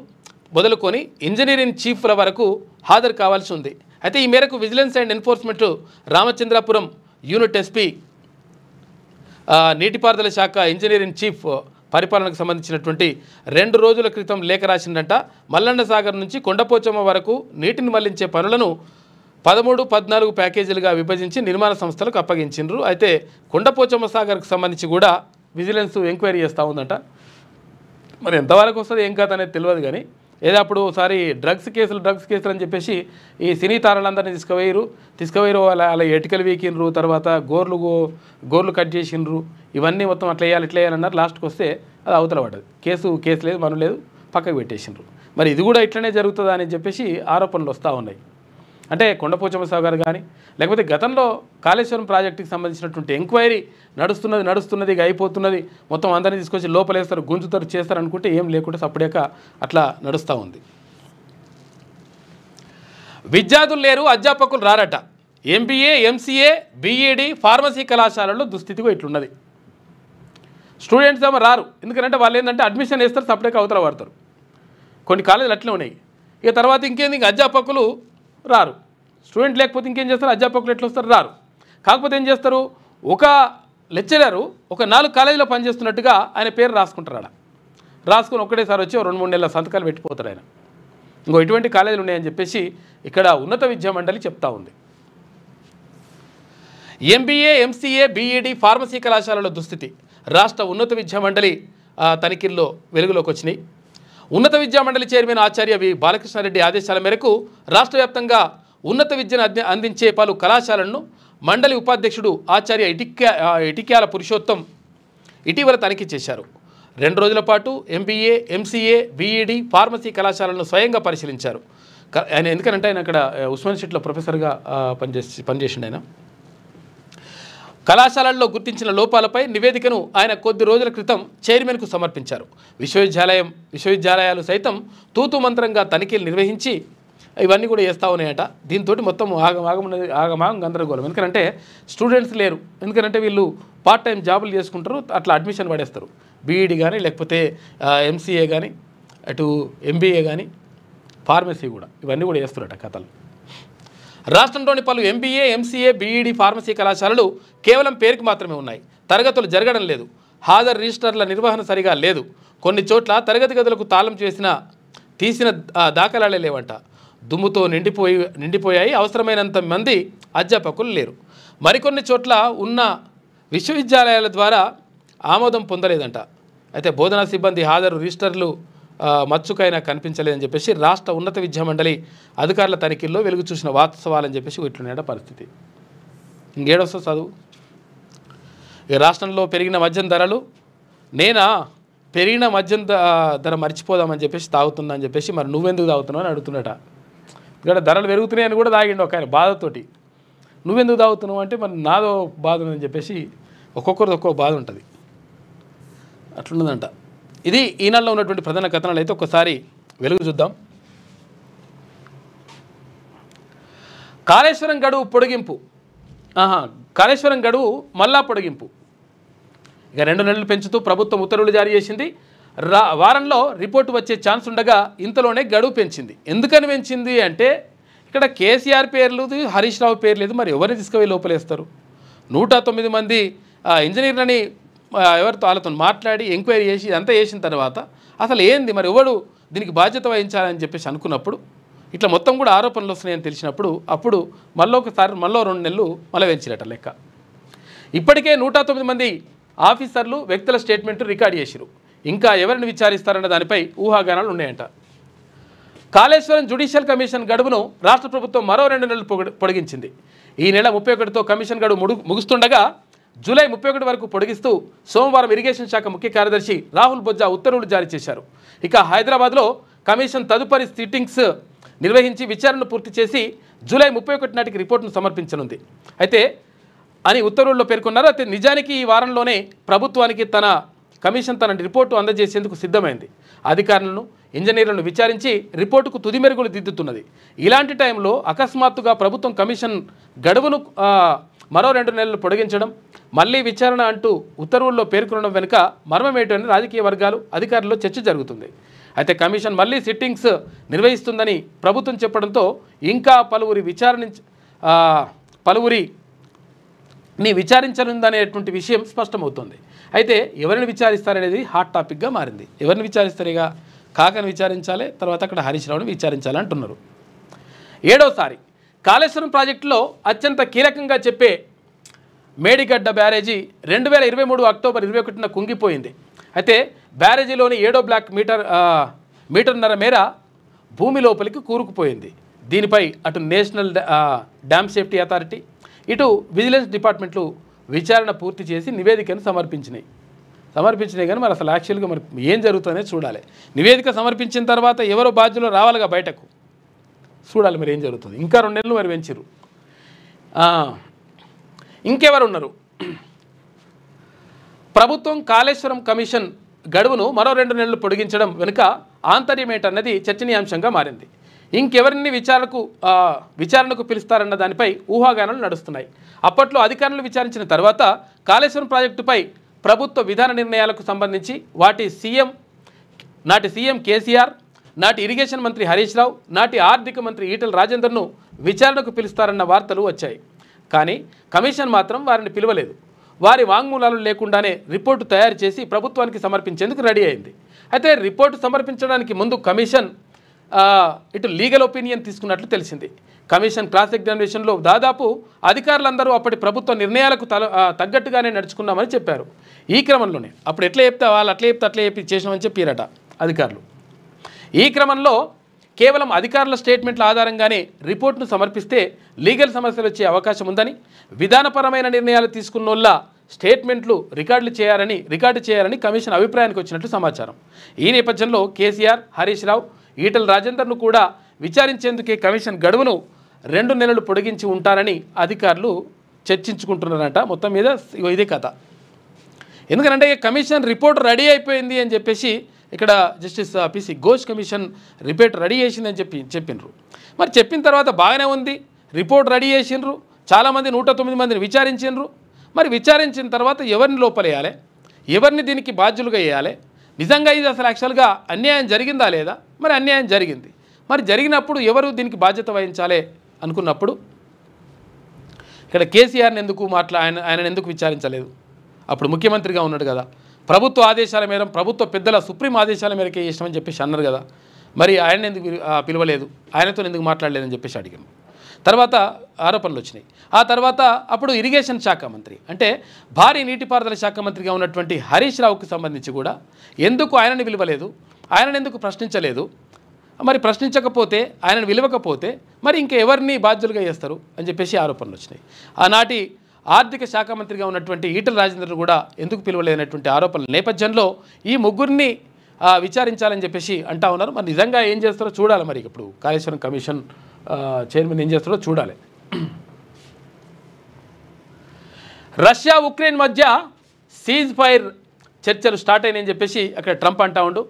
మొదలుకొని ఇంజనీరింగ్ చీఫ్ల వరకు హాజరు కావాల్సి ఉంది. అయితే ఈ మేరకు vigilance and enforcement Ramachandrapuram unit SP నీటిపారుదల శాఖ ఇంజనీరింగ్ చీఫ్ పరిపాలనకు సంబంధించినటువంటి 2 రోజుల క్రితం లేఖ రాసిందంట. మల్లన్న సాగర్ నుంచి కొండపోచమ్మ వరకు నీటిని మళ్లించే పనులను 13, 14 ప్యాకేజీలుగా విభజించి నిర్మాణ సంస్థలకు అప్పగించిండ్రు. అయితే కొండపోచమ్మ సాగర్కు సంబంధించి కూడా విజిలెన్స్ ఎంక్వైరీ చేస్తూ ఉందంట. మరి ఎంతవరకు వస్తుంది ఏం కాదు అనేది తెలియదు. కానీ ఏదో అప్పుడు ఒకసారి డ్రగ్స్ కేసులు అని చెప్పేసి ఈ సినీ తారలందరినీ తీసుకుపోయారు అలా ఎటికలు వీకిండ్రు, తర్వాత గోర్లు కట్ చేసిండ్రు, ఇవన్నీ మొత్తం అట్లా వేయాలి ఇట్లా వేయాలన్నారు. లాస్ట్కి వస్తే అది అవతల పడ్డది. కేసు లేదు, మనం లేదు, పక్కకు పెట్టేసిండ్రు. మరి ఇది కూడా ఇట్లనే జరుగుతుందా అని చెప్పేసి ఆరోపణలు వస్తూ ఉన్నాయి. అంటే కొండపోచమ్మ సాగర్ కానీ లేకపోతే గతంలో కాళేశ్వరం ప్రాజెక్టుకి సంబంధించినటువంటి ఎంక్వైరీ నడుస్తున్నది ఇక అయిపోతున్నది, మొత్తం అందరినీ తీసుకొచ్చి లోపలేస్తారు, గుంజుతారు, చేస్తారు అనుకుంటే ఏం లేకుండా సపరేక అట్లా నడుస్తూ ఉంది. విద్యార్థులు లేరు, అధ్యాపకులు రారట. MBA, MCA, BEd ఫార్మసీ కళాశాలల్లో దుస్థితిగా ఇట్లున్నది. స్టూడెంట్స్ ఏమో రారు, ఎందుకంటే వాళ్ళు ఏంటంటే అడ్మిషన్ వేస్తారు, సపరేక అవతల పడతారు. కొన్ని కాలేజీలు అట్లే ఉన్నాయి. ఇక తర్వాత ఇంకేంది, ఇంక అధ్యాపకులు రారు. స్టూడెంట్ లేకపోతే ఇంకేం చేస్తారు, అధ్యాపకులు ఎట్లా వస్తారు, రారు. కాకపోతే ఏం చేస్తారు, ఒక లెక్చరరు ఒక 4 కాలేజీలో పనిచేస్తున్నట్టుగా ఆయన పేరు రాసుకుంటారు. ఆడ రాసుకుని ఒక్కటేసారి వచ్చి 2-3 నెలల సంతకాలు పెట్టిపోతారు ఆయన. ఇంకో ఇటువంటి కాలేజీలు ఉన్నాయని చెప్పేసి ఇక్కడ ఉన్నత విద్యా మండలి చెప్తా ఉంది. MBA, MCA, BEd ఫార్మసీ కళాశాలలో దుస్థితి రాష్ట్ర ఉన్నత విద్యా మండలి తనిఖీల్లో వెలుగులోకి వచ్చినాయి. ఉన్నత విద్యా మండలి చైర్మన్ ఆచార్య వి బాలకృష్ణారెడ్డి ఆదేశాల మేరకు రాష్ట్ర వ్యాప్తంగా ఉన్నత విద్యను అందించే పలు కళాశాలలను మండలి ఉపాధ్యక్షుడు ఆచార్య ఇటిక్యాల పురుషోత్తం ఇటీవల తనిఖీ చేశారు. 2 రోజుల పాటు MBA, MCA, BEd ఫార్మసీ కళాశాలను స్వయంగా పరిశీలించారు. ఆయన ఎందుకంటే ఆయన అక్కడ ఉస్మాన్ సిటీలో ప్రొఫెసర్గా పనిచేసిండు. ఆయన కళాశాలల్లో గుర్తించిన లోపాలపై నివేదికను ఆయన కొద్ది రోజుల క్రితం చైర్మన్కు సమర్పించారు. విశ్వవిద్యాలయాలు సైతం తూతు మంత్రంగా తనిఖీలు నిర్వహించి ఇవన్నీ కూడా చేస్తూ ఉన్నాయట. దీంతో మొత్తం ఆగమాగం గందరగోళం. ఎందుకంటే స్టూడెంట్స్ లేరు, ఎందుకంటే వీళ్ళు పార్ట్ టైం జాబులు చేసుకుంటారు, అట్లా అడ్మిషన్ పడేస్తారు. BEd కానీ లేకపోతే MCA కానీ అటు MBA కానీ ఫార్మసీ కూడా ఇవన్నీ కూడా చేస్తారట కథలు. రాష్ట్రంలోని పలు MBA, MCA, BEd ఫార్మసీ కళాశాలలు కేవలం పేరుకు మాత్రమే ఉన్నాయి. తరగతులు జరగడం లేదు. హాజరు రిజిస్టర్ల నిర్వహణ సరిగా లేదు. కొన్ని చోట్ల తరగతి గదులకు తాళం తీసిన దాఖలాలే లేవంట. దుమ్ముతో నిండిపోయాయి. అవసరమైనంత మంది అధ్యాపకులు లేరు. మరికొన్ని చోట్ల ఉన్న విశ్వవిద్యాలయాల ద్వారా ఆమోదం పొందలేదంట. అయితే బోధనా సిబ్బంది హాజరు రిజిస్టర్లు మచ్చుకైనా కనిపించలేదని చెప్పేసి రాష్ట్ర ఉన్నత విద్యా మండలి అధికారుల తనిఖీల్లో వెలుగు చూసిన వాస్తవాలని చెప్పేసి ఇట్లున్నాడ పరిస్థితి. ఇంకేడొస్తా చదువు. ఈ రాష్ట్రంలో పెరిగిన మద్యం ధరలు పెరిగిన మద్యం ధర మర్చిపోదామని చెప్పేసి తాగుతుందని చెప్పేసి మరి నువ్వెందుకు తాగుతున్నావు అని అడుగుతున్నట. ఇక్కడ ధరలు పెరుగుతున్నాయని కూడా తాగిండు ఒక ఆయన బాధతోటి. నువ్వెందుకు తాగుతున్నావు అంటే మరి నాదో బాధ ఉందని చెప్పేసి ఒక్కొక్కరిది ఒక్కొక్క బాధ ఉంటుంది. అట్లున్నదంట. ఇది ఈనాడులో ఉన్నటువంటి ప్రధాన కథనాలు. అయితే ఒకసారి వెలుగు చూద్దాం. కాళేశ్వరం గడువు పొడిగింపు. కాళేశ్వరం గడువు మళ్ళా పొడిగింపు. ఇక 2 నెలలు పెంచుతూ ప్రభుత్వం ఉత్తర్వులు జారీ చేసింది. వారంలో రిపోర్టు వచ్చే ఛాన్స్ ఉండగా ఇంతలోనే గడువు పెంచింది. ఎందుకని పెంచింది అంటే ఇక్కడ కేసీఆర్ పేరు లేదు, హరీష్ రావు పేరు లేదు. మరి ఎవరిని తీసుకుపోయి లోపలేస్తారు? 109 మంది ఇంజనీర్లని ఎవరితో వాళ్ళతో మాట్లాడి ఎంక్వైరీ చేసి అంతా చేసిన తర్వాత అసలు ఏంది మరి ఎవడు దీనికి బాధ్యత వహించాలని చెప్పేసి అనుకున్నప్పుడు ఇట్లా మొత్తం కూడా ఆరోపణలు వస్తున్నాయని తెలిసినప్పుడు అప్పుడు మళ్ళీ 2 నెలలు మళ్ళీ పెంచిరట లెక్క. ఇప్పటికే 109 మంది ఆఫీసర్లు వ్యక్తుల స్టేట్మెంట్ రికార్డ్ చేసిరు. ఇంకా ఎవరిని విచారిస్తారన్న దానిపై ఊహాగానాలు ఉన్నాయంట. కాళేశ్వరం జ్యుడిషియల్ కమిషన్ గడువును రాష్ట్ర ప్రభుత్వం మరో 2 నెలలు పొడిగించింది. ఈ నెల 31తో కమిషన్ గడువు ముగుస్తుండగా జూలై 31 వరకు పొడిగిస్తూ సోమవారం ఇరిగేషన్ శాఖ ముఖ్య కార్యదర్శి రాహుల్ బొజ్జా ఉత్తర్వులు జారీ చేశారు. ఇక హైదరాబాద్లో కమిషన్ తదుపరి సిట్టింగ్స్ నిర్వహించి విచారణను పూర్తి చేసి జూలై 31 నాటికి రిపోర్టును సమర్పించనుంది అయితే అని ఉత్తర్వుల్లో పేర్కొన్నారు. అయితే నిజానికి ఈ వారంలోనే ప్రభుత్వానికి కమిషన్ తన రిపోర్టు అందజేసేందుకు సిద్ధమైంది. అధికారులను, ఇంజనీర్లను విచారించి రిపోర్టుకు తుది మెరుగులు దిద్దుతున్నది. ఇలాంటి టైంలో అకస్మాత్తుగా ప్రభుత్వం కమిషన్ గడువును మరో 2 నెలలు పొడిగించడం, మళ్ళీ విచారణ అంటూ ఉత్తర్వుల్లో పేర్కొనడం వెనుక మర్మమేటని రాజకీయ వర్గాలు, అధికారుల్లో చర్చ జరుగుతుంది. అయితే కమిషన్ మళ్ళీ సిట్టింగ్స్ నిర్వహిస్తుందని ప్రభుత్వం చెప్పడంతో ఇంకా పలువురి ని విచారించనుందనేటువంటి విషయం స్పష్టమవుతుంది. అయితే ఎవరిని విచారిస్తారనేది హాట్ టాపిక్గా మారింది. ఎవరిని విచారిస్తారు? ఇక కాకని విచారించాలి, తర్వాత అక్కడ హరీష్ రావుని విచారించాలి అంటున్నారు. 7వసారి కాళేశ్వరం ప్రాజెక్టులో అత్యంత కీలకంగా చెప్పే మేడిగడ్డ బ్యారేజీ 2023 అక్టోబర్ 21న కుంగిపోయింది. అయితే బ్యారేజీలోని 7వ బ్లాక్ మీటర్న్నర మేర భూమి లోపలికి కూరుకుపోయింది. దీనిపై అటు నేషనల్ డ్యామ్ సేఫ్టీ అథారిటీ, ఇటు విజిలెన్స్ డిపార్ట్మెంట్లు విచారణ పూర్తి చేసి నివేదికను సమర్పించినాయి కానీ మరి అసలు యాక్చువల్గా మరి ఏం జరుగుతుందనే చూడాలి. నివేదిక సమర్పించిన తర్వాత ఎవరో బాధ్యులు రావాలిగా బయటకు, చూడాలి మరి ఏం జరుగుతుంది. ఇంకా 2 నెలలు మరి పెంచారు. ఇంకెవరు ఉన్నారు? ప్రభుత్వం కాళేశ్వరం కమిషన్ గడువును మరో 2 నెలలు పొడిగించడం వెనుక ఆంతర్యమేంటన్నది చర్చనీయాంశంగా మారింది. ఇంకెవరిని విచారణకు పిలుస్తారన్న దానిపై ఊహాగానాలు నడుస్తున్నాయి. అప్పట్లో అధికారులు విచారించిన తర్వాత కాళేశ్వరం ప్రాజెక్టుపై ప్రభుత్వ విధాన నిర్ణయాలకు సంబంధించి నాటి సీఎం కేసీఆర్, నాటి ఇరిగేషన్ మంత్రి హరీష్ రావు, నాటి ఆర్థిక మంత్రి ఈటెల రాజేందర్ను విచారణకు పిలుస్తారన్న వార్తలు వచ్చాయి. కానీ కమిషన్ మాత్రం వారిని పిలవలేదు. వారి వాంగ్మూలాలు లేకుండానే రిపోర్టు తయారు చేసి ప్రభుత్వానికి సమర్పించేందుకు రెడీ అయింది. అయితే రిపోర్టు సమర్పించడానికి ముందు కమిషన్ ఇటు లీగల్ ఒపీనియన్ తీసుకున్నట్లు తెలిసింది. కమిషన్ క్రాస్ ఎగ్జామినేషన్లో దాదాపు అధికారులందరూ అప్పటి ప్రభుత్వ నిర్ణయాలకు తగ్గట్టుగానే నడుచుకున్నామని చెప్పారు. ఈ క్రమంలోనే అప్పుడు ఎట్లా చెప్తే వాళ్ళు అట్లా చెప్పి చేసామని చెప్పారట అధికారులు. ఈ క్రమంలో కేవలం అధికారుల స్టేట్మెంట్ల ఆధారంగానే రిపోర్ట్ను సమర్పిస్తే లీగల్ సమస్యలు వచ్చే అవకాశం ఉందని, విధానపరమైన నిర్ణయాలు తీసుకున్నోళ్ళ స్టేట్మెంట్లు రికార్డు చేయాలని కమిషన్ అభిప్రాయానికి వచ్చినట్లు సమాచారం. ఈ నేపథ్యంలో కేసీఆర్, హరీష్ రావు, ఈటెల రాజేందర్ను కూడా విచారించేందుకే కమిషన్ గడువును 2 నెలలు పొడిగించి ఉంటారని అధికారులు చర్చించుకుంటున్నారంట. మొత్తం మీద ఇదే కథ. ఎందుకంటే కమిషన్ రిపోర్ట్ రెడీ అయిపోయింది అని చెప్పేసి ఇక్కడ justice PC Ghosh commission report ready చేసిందని చెప్పిండ్రు. మరి చెప్పిన తర్వాత బాగానే ఉంది, రిపోర్ట్ రెడీ చేసిండ్రు, చాలామంది 109 మందిని విచారించిండ్రు. మరి విచారించిన తర్వాత ఎవరిని లోపలేయాలి, ఎవరిని దీనికి బాధ్యులుగా వేయాలి, నిజంగా ఇది అసలు యాక్చువల్గా అన్యాయం జరిగిందా లేదా? మరి అన్యాయం జరిగింది. మరి జరిగినప్పుడు ఎవరు దీనికి బాధ్యత వహించాలి అనుకున్నప్పుడు ఇక్కడ కేసీఆర్ని ఎందుకు ఆయన ఎందుకు విచారించలేదు? అప్పుడు ముఖ్యమంత్రిగా ఉన్నాడు కదా, ప్రభుత్వ ఆదేశాల మేర ప్రభుత్వ పెద్దల సుప్రీం ఆదేశాల మేరకే చేసినామని చెప్పేసి అన్నారు కదా, మరి ఆయన ఎందుకు పిలవలేదు, ఆయనతో ఎందుకు మాట్లాడలేదని చెప్పేసి అడిగాను. తర్వాత ఆరోపణలు వచ్చినాయి. ఆ తర్వాత అప్పుడు ఇరిగేషన్ శాఖ మంత్రి అంటే భారీ నీటిపారుదల శాఖ మంత్రిగా ఉన్నటువంటి హరీష్ రావుకి సంబంధించి కూడా ఎందుకు ఆయనని పిలవలేదు, ఆయనను ఎందుకు ప్రశ్నించలేదు, మరి ప్రశ్నించకపోతే ఆయనను విలువకపోతే మరి ఇంకా ఎవరిని బాధ్యులుగా చేస్తారు అని చెప్పేసి ఆరోపణలు వచ్చినాయి. ఆనాటి ఆర్థిక శాఖ మంత్రిగా ఉన్నటువంటి ఈటెల రాజేందర్ కూడా ఎందుకు పిలవలేనటువంటి ఆరోపణల నేపథ్యంలో ఈ ముగ్గురిని విచారించాలని చెప్పేసి అంటా ఉన్నారు. మరి నిజంగా ఏం చేస్తారో చూడాలి. మరి ఇప్పుడు కాళేశ్వరం కమిషన్ చైర్మన్ ఏం చేస్తారో చూడాలి. రష్యా ఉక్రెయిన్ మధ్య సీజ్ ఫైర్ చర్చలు స్టార్ట్ అయినాయని చెప్పేసి అక్కడ ట్రంప్ అంటా ఉండు.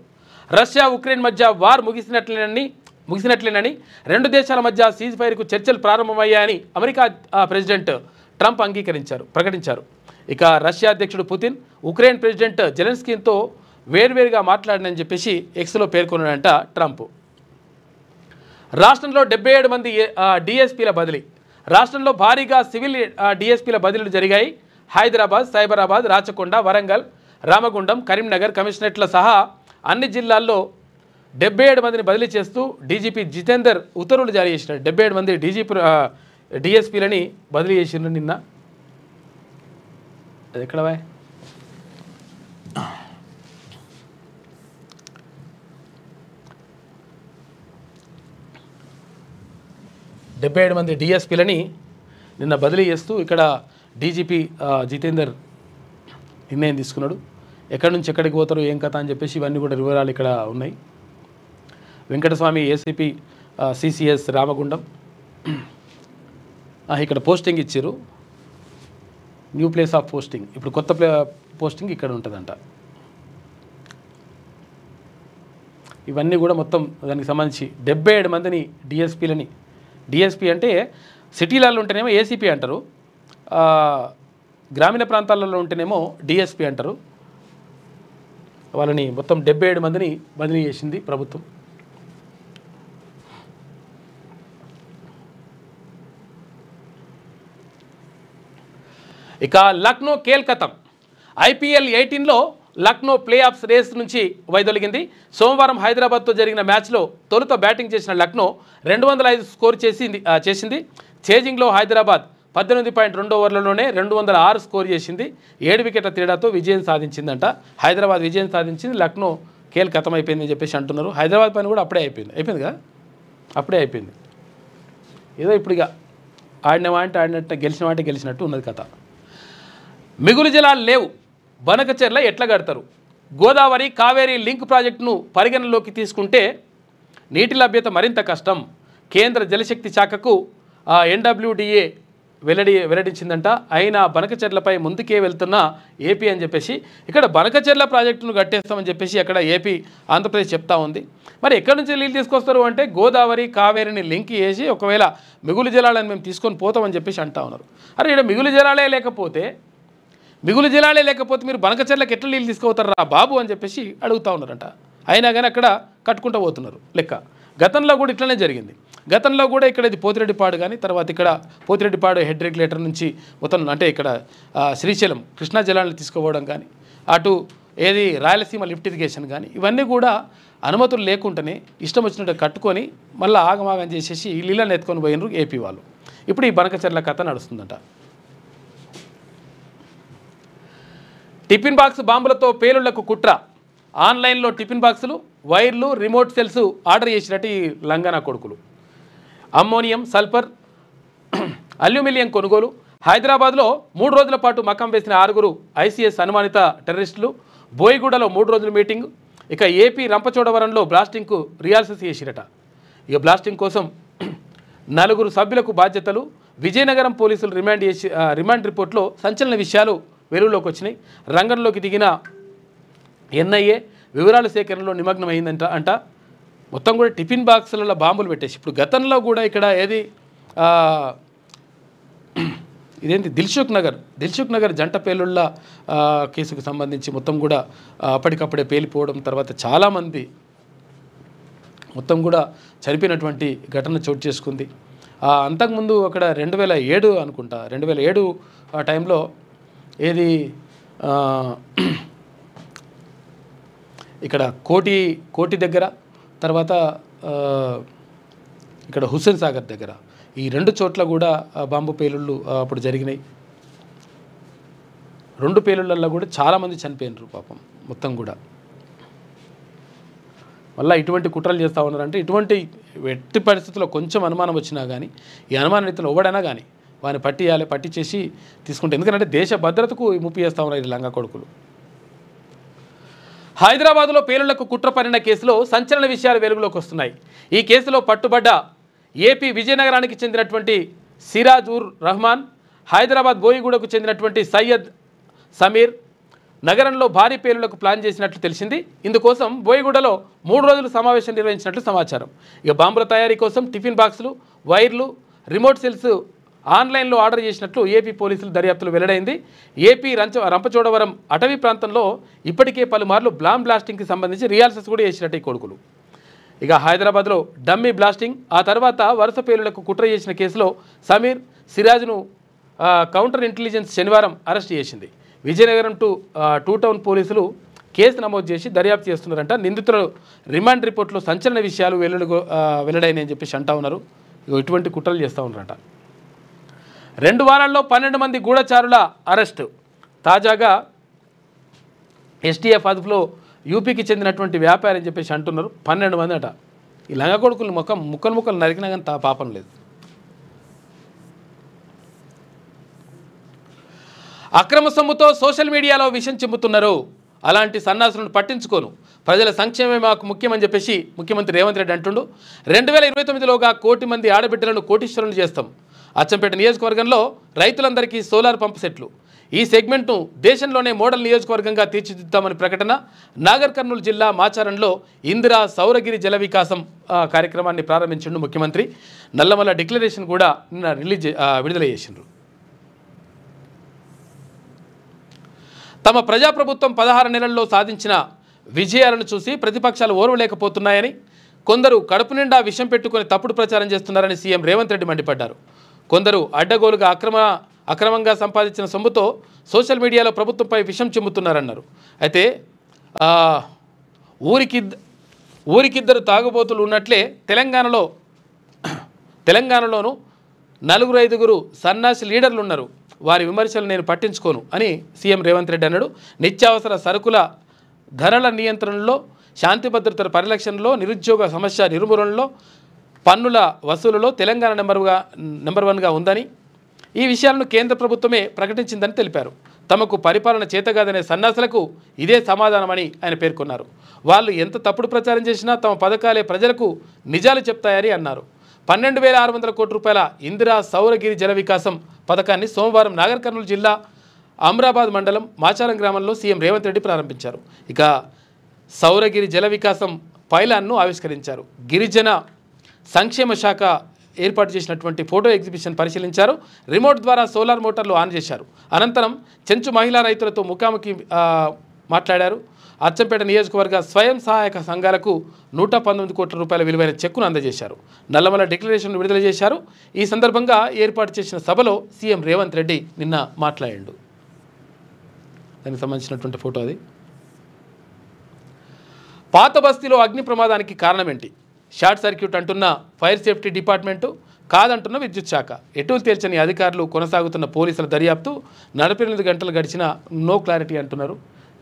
రష్యా ఉక్రెయిన్ మధ్య వార్ ముగిసినట్లేనని 2 దేశాల మధ్య సీజ్ ఫైర్కు చర్చలు ప్రారంభమయ్యాయని అమెరికా ప్రెసిడెంట్ ట్రంప్ ప్రకటించారు. ఇక రష్యా అధ్యక్షుడు పుతిన్ ఉక్రెయిన్ ప్రెసిడెంట్ జెలెన్స్కీతో వేర్వేరుగా మాట్లాడినని చెప్పేసి ఎక్స్లో పేర్కొన్నాడంట ట్రంప్. రాష్ట్రంలో 77 మంది డిఎస్పీల బదిలీ. రాష్ట్రంలో భారీగా సివిల్ డిఎస్పీల బదిలీలు జరిగాయి. హైదరాబాద్, సైబరాబాద్, రాచకొండ, వరంగల్, రామగుండం, కరీంనగర్ కమిషనరేట్ల సహా అన్ని జిల్లాల్లో 77 మందిని బదిలీ చేస్తూ డీజీపీ జితేందర్ ఉత్తర్వులు జారీ చేసినారు. 77 మంది డిఎస్పీలని బదిలీ చేసినారు నిన్న. అది ఎక్కడ బాయ్ 77 మంది డిఎస్పీలని నిన్న బదిలీ చేస్తూ ఇక్కడ డీజీపీ జితేందర్ నిర్ణయం తీసుకున్నాడు. ఎక్కడి నుంచి ఎక్కడికి పోతారు ఏం కథ అని చెప్పేసి ఇవన్నీ కూడా వివరాలు ఇక్కడ ఉన్నాయి. వెంకటస్వామి ఏసీపీ సిసిఎస్ రామగుండం ఇక్కడ పోస్టింగ్ ఇచ్చారు. న్యూ ప్లేస్ ఆఫ్ పోస్టింగ్, ఇప్పుడు కొత్త పోస్టింగ్ ఇక్కడ ఉంటుందంట. ఇవన్నీ కూడా మొత్తం దానికి సంబంధించి 77 మందిని డిఎస్పీలని, డిఎస్పీ అంటే సిటీలలో ఉంటేనేమో ఏసీపీ అంటారు, గ్రామీణ ప్రాంతాలలో ఉంటేనేమో డిఎస్పీ అంటారు. వాళ్ళని మొత్తం 77 మందిని బదిలీ చేసింది ప్రభుత్వం. ఇక లక్నో కేల్కతం IPL 18లో లక్నో ప్లే ఆఫ్స్ రేస్ నుంచి వైదొలిగింది. సోమవారం హైదరాబాద్తో జరిగిన మ్యాచ్లో తొలుత బ్యాటింగ్ చేసిన లక్నో 205 స్కోర్ చేసింది. చేజింగ్లో హైదరాబాద్ 18.2 ఓవర్లలోనే 206 స్కోర్ చేసింది. 7 వికెట్ల తేడాతో విజయం సాధించిందంట. హైదరాబాద్ విజయం సాధించింది, లక్నో కేల్కతం అయిపోయిందని చెప్పేసి అంటున్నారు. హైదరాబాద్ పైన కూడా అప్పుడే అయిపోయింది కదా, అప్పుడే అయిపోయింది. ఏదో ఇప్పుడు ఇక ఆడినట్టు గెలిచినట్టు ఉన్నది కథ. మిగులు జలాలు లేవు, బనకచెర్ల ఎట్లా కడతారు? గోదావరి కావేరీ లింక్ ప్రాజెక్టును పరిగణనలోకి తీసుకుంటే నీటి లభ్యత మరింత కష్టం. కేంద్ర జలశక్తి శాఖకు NWDA వెల్లడించిందంట. అయినా బనకచెర్లపై ముందుకే వెళ్తున్న ఏపీ అని చెప్పేసి ఇక్కడ బనకచెర్ల ప్రాజెక్టును కట్టేస్తామని చెప్పేసి అక్కడ ఏపీ ఆంధ్రప్రదేశ్ చెప్తా ఉంది. మరి ఎక్కడి నుంచి నీళ్ళు తీసుకొస్తారు అంటే గోదావరి కావేరిని లింక్ చేసి ఒకవేళ మిగులు జలాలను మేము తీసుకొని పోతామని చెప్పేసి అంటా ఉన్నారు. అరే ఇక్కడ మిగులు జలాలే లేకపోతే మీరు బనకచెర్లకు ఎట్లా నీళ్ళు తీసుకుపోతారా బాబు అని చెప్పేసి అడుగుతూ ఉన్నారంట. అయినా కానీ అక్కడ కట్టుకుంటూ పోతున్నారు లెక్క. గతంలో కూడా ఇట్లనే జరిగింది. గతంలో కూడా ఇక్కడ ఇది పోతిరెడ్డిపాడు కానీ తర్వాత ఇక్కడ పోతిరెడ్డిపాడు హెడ్ రెగ్యులేటర్ నుంచి మొత్తం అంటే ఇక్కడ శ్రీశైలం కృష్ణా జలాలను తీసుకుపోవడం కానీ అటు ఏది రాయలసీమ లిఫ్ట్ ఇరిగేషన్ కానీ ఇవన్నీ కూడా అనుమతులు లేకుండానే ఇష్టం వచ్చినట్టు కట్టుకొని మళ్ళీ ఆగమాగం చేసేసి నీళ్ళని ఎత్తుకొని పోయినరు ఏపీ వాళ్ళు. ఇప్పుడు ఈ బనకచెర్ల కథ నడుస్తుందంట. టిఫిన్ బాక్స్ బాంబులతో పేలుళ్లకు కుట్ర. ఆన్లైన్లో టిఫిన్ బాక్సులు, వైర్లు, రిమోట్ సెల్స్ ఆర్డర్ చేసినట్టు ఈ లంగానా కొడుకులు. అమ్మోనియం, సల్ఫర్, అల్యూమినియం కొనుగోలు. హైదరాబాద్లో 3 రోజుల పాటు మకం వేసిన 6 ICS అనుమానిత టెర్రరిస్టులు. బోయిగూడలో 3 రోజుల మీటింగ్. ఇక ఏపీ రంపచోడవరంలో బ్లాస్టింగ్కు రిహార్సల్స్ చేసిరట. ఇక బ్లాస్టింగ్ కోసం 4 సభ్యులకు బాధ్యతలు. విజయనగరం పోలీసులు రిమాండ్ రిపోర్ట్లో సంచలన విషయాలు వెలుగులోకి వచ్చినాయి. రంగంలోకి దిగిన NIA వివరాల సేకరణలో నిమగ్నమైందంట. మొత్తం కూడా టిఫిన్ బాక్సులలో బాంబులు పెట్టేసి ఇప్పుడు గతంలో కూడా ఇక్కడ ఏది ఇదేంటి దిల్సుఖ్ నగర్ జంట పేలుళ్ళ కేసుకు సంబంధించి మొత్తం కూడా అప్పటికప్పుడే పేలిపోవడం, తర్వాత చాలామంది మొత్తం కూడా చనిపోయినటువంటి ఘటన చోటు చేసుకుంది. అంతకుముందు అక్కడ 2007 అనుకుంటా 2007 ఆ టైంలో ఏది ఇక్కడ కోటి దగ్గర తర్వాత ఇక్కడ హుస్సేన్ సాగర్ దగ్గర ఈ 2 చోట్ల కూడా బాంబు పేలుళ్ళు అప్పుడు జరిగినాయి. 2 పేలుళ్ళల్లో కూడా చాలామంది చనిపోయినారు పాపం మొత్తం కూడా. మళ్ళీ ఇటువంటి కుట్రలు చేస్తూ ఉన్నారంటే ఇటువంటి ఎట్టి పరిస్థితుల్లో కొంచెం అనుమానం వచ్చినా కానీ ఈ అనుమాన రీతిలో ఎవడైనా కానీ వారిని పట్టి చేసి తీసుకుంటే, ఎందుకంటే దేశ భద్రతకు ముప్పు చేస్తూ ఉన్నారు ఈ లంగా కొడుకులు. హైదరాబాద్లో పేలుళ్లకు కుట్ర పన్నిన కేసులో సంచలన విషయాలు వెలుగులోకి వస్తున్నాయి. ఈ కేసులో పట్టుబడ్డ ఏపీ విజయనగరానికి చెందినటువంటి సిరాజ్ ఉర్ రహమాన్, హైదరాబాద్ బోయిగూడకు చెందినటువంటి సయ్యద్ సమీర్ నగరంలో భారీ పేలుళ్లకు ప్లాన్ చేసినట్లు తెలిసింది. ఇందుకోసం బోయిగూడలో 3 రోజులు సమావేశం నిర్వహించినట్లు సమాచారం. ఇక బాంబుల తయారీ కోసం టిఫిన్ బాక్సులు, వైర్లు, రిమోట్ సెల్స్ ఆన్లైన్లో ఆర్డర్ చేసినట్లు ఏపీ పోలీసులు దర్యాప్తులు వెల్లడైంది. ఏపీ రంపచోడవరం అటవీ ప్రాంతంలో ఇప్పటికే పలుమార్లు బ్లాస్టింగ్కి సంబంధించి రిహార్సల్స్ కూడా చేసినట్టు ఈ కొడుకులు. ఇక హైదరాబాద్లో డమ్మీ బ్లాస్టింగ్, ఆ తర్వాత వరుస పేలుళ్లకు కుట్ర చేసిన కేసులో సమీర్, సిరాజ్ను కౌంటర్ ఇంటెలిజెన్స్ శనివారం అరెస్ట్ చేసింది. విజయనగరం టూ టౌన్ పోలీసులు కేసు నమోదు చేసి దర్యాప్తు చేస్తున్నారంట. నిందితుల రిమాండ్ రిపోర్ట్లో సంచలన విషయాలు వెల్లడైనాయని చెప్పేసి అంటా ఉన్నారు. ఇటువంటి కుట్రలు చేస్తూ ఉన్నారట. 2 వారాల్లో 12 మంది గూఢచారుల అరెస్టు. తాజాగా STF అదుపులో యూపీకి చెందినటువంటి వ్యాపారి అని చెప్పేసి అంటున్నారు. 12 మంది అట. ఈ లంగ కొడుకులు ముక్కలు నరికినా కానీ పాపం లేదు. అక్రమ సొమ్ముతో సోషల్ మీడియాలో విషం చిమ్ముతున్నారు. అలాంటి సన్నాసులను పట్టించుకోను, ప్రజల సంక్షేమమే మాకు ముఖ్యమని చెప్పేసి ముఖ్యమంత్రి రేవంత్ రెడ్డి అంటుండు. 2029లోగా 1 కోటి మంది ఆడబిడ్డలను కోటీశ్వరులు చేస్తాం. అచ్చంపేట నియోజకవర్గంలో రైతులందరికీ సోలార్ పంపు సెట్లు. ఈ సెగ్మెంట్ను దేశంలోనే మోడల్ నియోజకవర్గంగా తీర్చిదిద్దామని ప్రకటన. నాగర్ కర్నూలు జిల్లా మాచారంలో ఇందిరా సౌరగిరి జల వికాసం కార్యక్రమాన్ని ప్రారంభించిండు ముఖ్యమంత్రి. నల్లమల్ల డిక్లరేషన్ కూడా నిన్న విడుదల చేసిండ్రు. తమ ప్రజాప్రభుత్వం 16 నెలల్లో సాధించిన విజయాలను చూసి ప్రతిపక్షాలు ఓర్వలేకపోతున్నాయని, కొందరు కడుపు నిండా విషం పెట్టుకుని తప్పుడు ప్రచారం చేస్తున్నారని సీఎం రేవంత్ రెడ్డి మండిపడ్డారు. కొందరు అడ్డగోలుగా అక్రమ అక్రమంగా సంపాదించిన సొమ్ముతో సోషల్ మీడియాలో ప్రభుత్వంపై విషం చిమ్ముతున్నారన్నారు. అయితే ఊరికిద్దరు తాగుబోతులు ఉన్నట్లే తెలంగాణలోనూ 4-5 సన్నాసి లీడర్లు ఉన్నారు. వారి విమర్శలు నేను పట్టించుకోను అని సీఎం రేవంత్ రెడ్డి అన్నాడు. నిత్యావసర సరుకుల ధరల నియంత్రణలో, శాంతి భద్రతల పరిరక్షణలో, నిరుద్యోగ సమస్య నిర్మూలనలో, పన్నుల వసూలులో తెలంగాణ నెంబర్ 1గా ఉందని, ఈ విషయాలను కేంద్ర ప్రభుత్వమే ప్రకటించిందని తెలిపారు. తమకు పరిపాలన చేతగాదనే సన్నాసులకు ఇదే సమాధానమని ఆయన పేర్కొన్నారు. వాళ్ళు ఎంత తప్పుడు ప్రచారం చేసినా తమ పథకాలే ప్రజలకు నిజాలు చెప్తాయని అన్నారు. 12,600 కోట్ల రూపాయల ఇందిరా సౌరగిరి జల వికాసం పథకాన్ని సోమవారం నాగర్ కర్నూలు జిల్లా అమ్రాబాద్ మండలం మాచారం గ్రామంలో సీఎం రేవంత్ రెడ్డి ప్రారంభించారు. ఇక సౌరగిరి జల వికాసం పైలాన్ను ఆవిష్కరించారు. గిరిజన సంక్షేమ శాఖ ఏర్పాటు చేసినటువంటి ఫోటో ఎగ్జిబిషన్ పరిశీలించారు. రిమోట్ ద్వారా సోలార్ మోటార్లు ఆన్ చేశారు. అనంతరం చెంచు మహిళా రైతులతో ముఖాముఖి మాట్లాడారు. అచ్చంపేట నియోజకవర్గ స్వయం సహాయక సంఘాలకు 119 కోట్ల రూపాయల విలువైన చెక్కును అందజేశారు. నల్లమల డిక్లరేషన్ విడుదల చేశారు. ఈ సందర్భంగా ఏర్పాటు చేసిన సభలో సీఎం రేవంత్ రెడ్డి నిన్న మాట్లాడాడు. దానికి సంబంధించినటువంటి ఫోటో అది. పాత బస్తీలో అగ్ని ప్రమాదానికి కారణం ఏంటి? షార్ట్ సర్క్యూట్ అంటున్న ఫైర్ సేఫ్టీ డిపార్ట్మెంటు, కాదంటున్న విద్యుత్ శాఖ. ఎటులు తేల్చని అధికారులు, కొనసాగుతున్న పోలీసుల దర్యాప్తు. 48 గంటలు గడిచినా నో క్లారిటీ అంటున్నారు.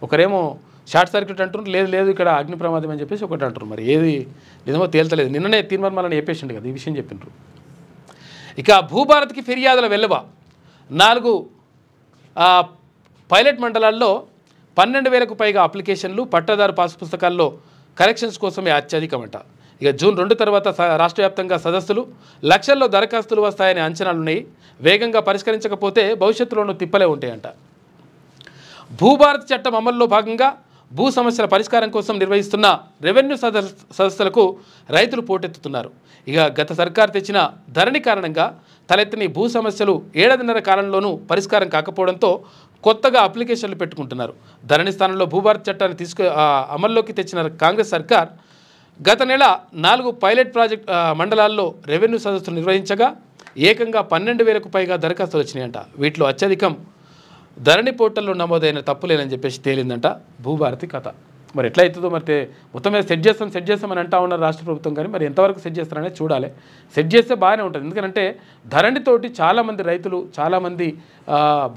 ఒకరేమో షార్ట్ సర్క్యూట్ అంటున్నారు, లేదు ఇక్కడ అగ్ని ప్రమాదం అని చెప్పేసి ఒకటి అంటారు. మరి ఏది నిజమో తేల్చలేదు. నిన్ననే తీర్మానం చెప్పేసిండు కదా, ఈ విషయం చెప్పిండ్రు. ఇక భూభారత్కి ఫిర్యాదుల వెల్లవ. 4 పైలట్ మండలాల్లో 12,000కు పైగా అప్లికేషన్లు. పట్టాదారు పాస్ పుస్తకాల్లో కరెక్షన్స్ కోసమే అత్యధికమంట. ఇక జూన్ 2 తర్వాత రాష్ట్ర వ్యాప్తంగా సదస్సులు, లక్షల్లో దరఖాస్తులు వస్తాయనే అంచనాలున్నాయి. వేగంగా పరిష్కరించకపోతే భవిష్యత్తులోనూ తిప్పలే ఉంటాయంట. భూభారత్ చట్టం అమల్లో భాగంగా భూ సమస్యల పరిష్కారం కోసం నిర్వహిస్తున్న రెవెన్యూ సదస్సులకు రైతులు పోటెత్తుతున్నారు. ఇక గత సర్కారు తెచ్చిన ధరణి కారణంగా తలెత్తిన భూ సమస్యలు 7.5 కాలంలోనూ పరిష్కారం కాకపోవడంతో కొత్తగా అప్లికేషన్లు పెట్టుకుంటున్నారు. ధరణి స్థానంలో భూభారత్ చట్టాన్ని అమల్లోకి తెచ్చిన కాంగ్రెస్ సర్కార్ గత నెల 4 పైలట్ ప్రాజెక్ట్ మండలాల్లో రెవెన్యూ సదస్సులు నిర్వహించగా ఏకంగా 12,000కు పైగా దరఖాస్తులు వచ్చినాయంట. వీటిలో అత్యధికం ధరణి పోర్టల్లో నమోదైన తప్పులేనని చెప్పేసి తేలిందంట భూభారతి కథ. మరి ఎట్లా అవుతుందో మరి మొత్తం మీద సెట్ చేస్తామని అంటా ఉన్నారు రాష్ట్ర ప్రభుత్వం. కానీ మరి ఎంతవరకు సెట్ చేస్తారనేది చూడాలి. సెట్ చేస్తే బాగానే ఉంటుంది. ఎందుకంటే ధరణితోటి చాలామంది రైతులు, చాలామంది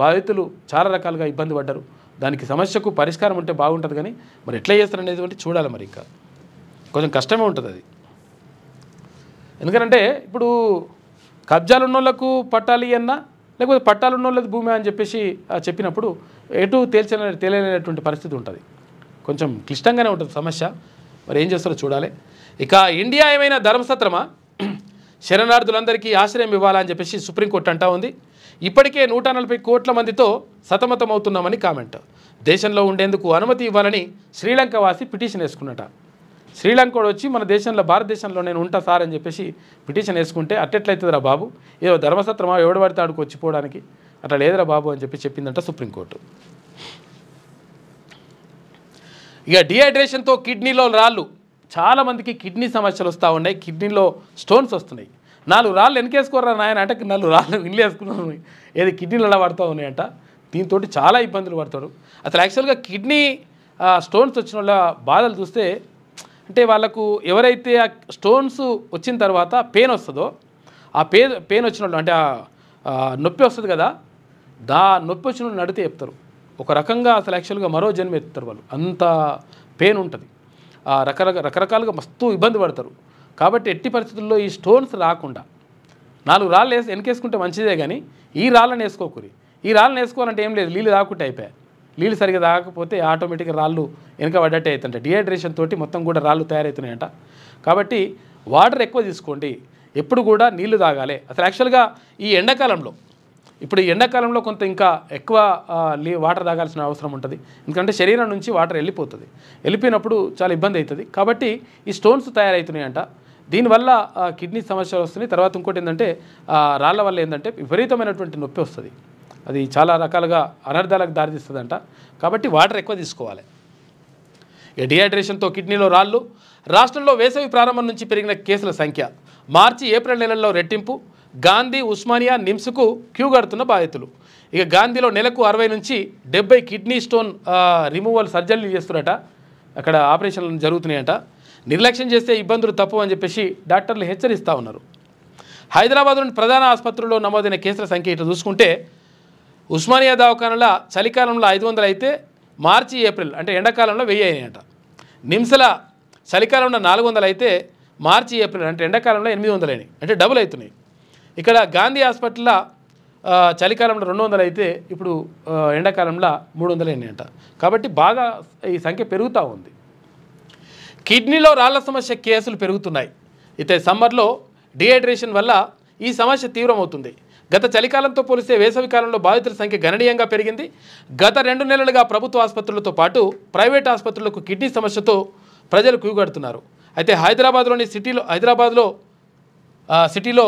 బాధితులు చాలా రకాలుగా ఇబ్బంది పడ్డారు. దానికి సమస్యకు పరిష్కారం ఉంటే బాగుంటుంది. కానీ మరి ఎట్లా చేస్తారనేది చూడాలి. మరి ఇంకా కొంచెం కష్టమే ఉంటుంది అది. ఎందుకంటే ఇప్పుడు కబ్జాలు ఉన్నోళ్లకు పట్టాలి అన్నా, లేకపోతే పట్టాలు ఉన్నోళ్ళది భూమి అని చెప్పేసి చెప్పినప్పుడు ఎటు తేలలేనటువంటి పరిస్థితి ఉంటుంది. కొంచెం క్లిష్టంగానే ఉంటుంది సమస్య. మరి ఏం చేస్తారో చూడాలి. ఇక ఇండియా ఏమైనా ధర్మసత్రమా? శరణార్థులందరికీ ఆశ్రయం ఇవ్వాలా అని చెప్పేసి సుప్రీంకోర్టు అంటా ఉంది. ఇప్పటికే 140 కోట్ల మందితో సతమతమవుతున్నామని కామెంట్. దేశంలో ఉండేందుకు అనుమతి ఇవ్వాలని శ్రీలంక వాసి పిటిషన్ వేసుకున్నట. శ్రీలంక కూడా వచ్చి మన దేశంలో, భారతదేశంలో నేను ఉంటా సార్ అని చెప్పేసి పిటిషన్ వేసుకుంటే అట్టెట్లయితుందిరా బాబు, ఏదో ధర్మసత్రమా ఎవడు పడితే ఆడికి వచ్చిపోవడానికి, అట్లా లేదురా బాబు అని చెప్పి చెప్పిందంట సుప్రీంకోర్టు. ఇక డిహైడ్రేషన్తో కిడ్నీలో రాళ్ళు. చాలామందికి కిడ్నీ సమస్యలు వస్తూ ఉన్నాయి. కిడ్నీలో స్టోన్స్ వస్తున్నాయి. 4 రాళ్ళు వెనకేసుకోరా నాయన అంటే 4 రాళ్ళు ఇల్లు వేసుకున్నాను, ఏది కిడ్నీలు అలా పడుతూ ఉన్నాయంట. దీంతో చాలా ఇబ్బందులు పడతారు. అసలు యాక్చువల్గా కిడ్నీ స్టోన్స్ వచ్చిన వాళ్ళ బాధలు చూస్తే, అంటే వాళ్ళకు ఎవరైతే ఆ స్టోన్స్ వచ్చిన తర్వాత పెయిన్ వస్తుందో, ఆ పెయిన్ వచ్చిన వాళ్ళు అంటే నొప్పి వస్తుంది కదా, నొప్పి వచ్చిన వాళ్ళు నడితే చెప్తారు. ఒక రకంగా అసలు యాక్చువల్గా మరో జన్మ ఎత్తుతారు వాళ్ళు. అంత పెయిన్ ఉంటుంది. రకరకాలుగా మస్తు ఇబ్బంది పడతారు. కాబట్టి ఎట్టి పరిస్థితుల్లో ఈ స్టోన్స్ రాకుండా 4 రాళ్ళు వెనకేసుకుంటే మంచిదే. కానీ ఈ రాళ్ళని వేసుకోకూరి. ఈ రాళ్ళని వేసుకోవాలంటే ఏం లేదు, నీళ్ళు తాకుంటే అయిపోయాయి. నీళ్ళు సరిగ్గా తాగకపోతే ఆటోమేటిక్గా రాళ్ళు వెనక పడ్డట్టే అవుతుంటాయి. డిహైడ్రేషన్ తోటి మొత్తం కూడా రాళ్ళు తయారవుతున్నాయంట. కాబట్టి వాటర్ ఎక్కువ తీసుకోండి. ఎప్పుడు కూడా నీళ్లు తాగాలి. అసలు యాక్చువల్గా ఈ ఎండాకాలంలో, ఇప్పుడు ఈ ఎండాకాలంలో కొంత ఇంకా ఎక్కువ వాటర్ తాగాల్సిన అవసరం ఉంటుంది. ఎందుకంటే శరీరం నుంచి వాటర్ వెళ్ళిపోయినప్పుడు చాలా ఇబ్బంది అవుతుంది. కాబట్టి ఈ స్టోన్స్ తయారవుతున్నాయంట. దీనివల్ల కిడ్నీ సమస్యలు వస్తున్నాయి. తర్వాత ఇంకోటి ఏంటంటే రాళ్ళ వల్ల ఏంటంటే విపరీతమైనటువంటి నొప్పి వస్తుంది. అది చాలా రకాలుగా అనర్థాలకు దారితీస్తుందంట. కాబట్టి వాటర్ ఎక్కువ తీసుకోవాలి. డిహైడ్రేషన్తో కిడ్నీలో రాళ్ళు. రాష్ట్రంలో వేసవి ప్రారంభం నుంచి పెరిగిన కేసుల సంఖ్య మార్చి, ఏప్రిల్ నెలల్లో రెట్టింపు. గాంధీ, ఉస్మానియా, నిమ్స్కు క్యూ కడుతున్న బాధితులు. ఇక గాంధీలో నెలకు 60 నుంచి 70 కిడ్నీ స్టోన్ రిమూవల్ సర్జరీలు చేస్తున్నారట. అక్కడ ఆపరేషన్లు జరుగుతున్నాయట. నిర్లక్ష్యం చేస్తే ఇబ్బందులు తప్పు అని చెప్పేసి డాక్టర్లు హెచ్చరిస్తూ ఉన్నారు. హైదరాబాద్లోని ప్రధాన ఆసుపత్రుల్లో నమోదైన కేసుల సంఖ్య ఇట్లా చూసుకుంటే ఉస్మానియా దవాఖానలో చలికాలంలో 500 అయితే మార్చి, ఏప్రిల్ అంటే ఎండాకాలంలో 1000 అయినాయట. నిమ్స్ల చలికాలంలో 400 అయితే మార్చి, ఏప్రిల్ అంటే ఎండాకాలంలో 800 అయినాయి, అంటే డబుల్ అవుతున్నాయి. ఇక్కడ గాంధీ హాస్పిటల్లో చలికాలంలో 200 అయితే ఇప్పుడు ఎండాకాలంలో 300 అయినాయంట. కాబట్టి బాగా ఈ సంఖ్య పెరుగుతూ ఉంది. కిడ్నీలో రాళ్ల సమస్య కేసులు పెరుగుతున్నాయి. అయితే సమ్మర్లో డిహైడ్రేషన్ వల్ల ఈ సమస్య తీవ్రమవుతుంది. గత చలికాలంతో పోలిస్తే వేసవి కాలంలో బాధితుల సంఖ్య గణనీయంగా పెరిగింది. గత 2 నెలలుగా ప్రభుత్వ ఆసుపత్రులతో పాటు ప్రైవేట్ ఆసుపత్రులకు కిడ్నీ సమస్యతో ప్రజలు క్యూగడుతున్నారు. అయితే హైదరాబాద్లో సిటీలో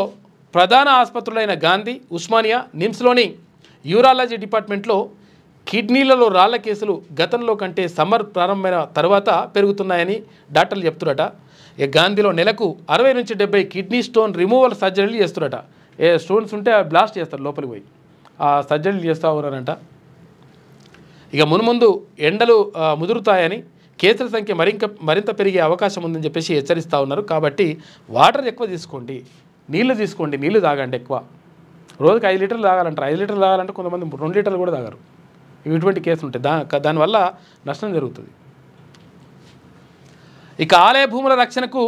ప్రధాన ఆసుపత్రులైన గాంధీ, ఉస్మానియా, నిమ్స్లోని యూరాలజీ డిపార్ట్మెంట్లో కిడ్నీలలో రాళ్ల కేసులు గతంలో కంటే సమ్మర్ ప్రారంభమైన తర్వాత పెరుగుతున్నాయని డాక్టర్లు చెప్తున్నారట. ఇక గాంధీలో నెలకు 60 నుంచి 70 కిడ్నీ స్టోన్ రిమూవల్ సర్జరీలు చేస్తున్నారట. ఏ స్టోన్స్ ఉంటే బ్లాస్ట్ చేస్తారు, లోపలికి పోయి ఆ సర్జరీలు చేస్తూ ఉన్నారంట. ఇక మున్ముందు ఎండలు ముదురుతాయని, కేసుల సంఖ్య మరింత పెరిగే అవకాశం ఉందని చెప్పేసి హెచ్చరిస్తూ ఉన్నారు. కాబట్టి వాటర్ ఎక్కువ తీసుకోండి, నీళ్లు తీసుకోండి, నీళ్లు తాగండి ఎక్కువ. రోజుకి 5 లీటర్లు తాగాలంటారు. 5 లీటర్లు తాగాలంటే కొంతమంది 2 లీటర్లు కూడా తాగరు. ఇటువంటి కేసులు ఉంటాయి. దానివల్ల నష్టం జరుగుతుంది. ఇక ఆలయ భూముల రక్షణకు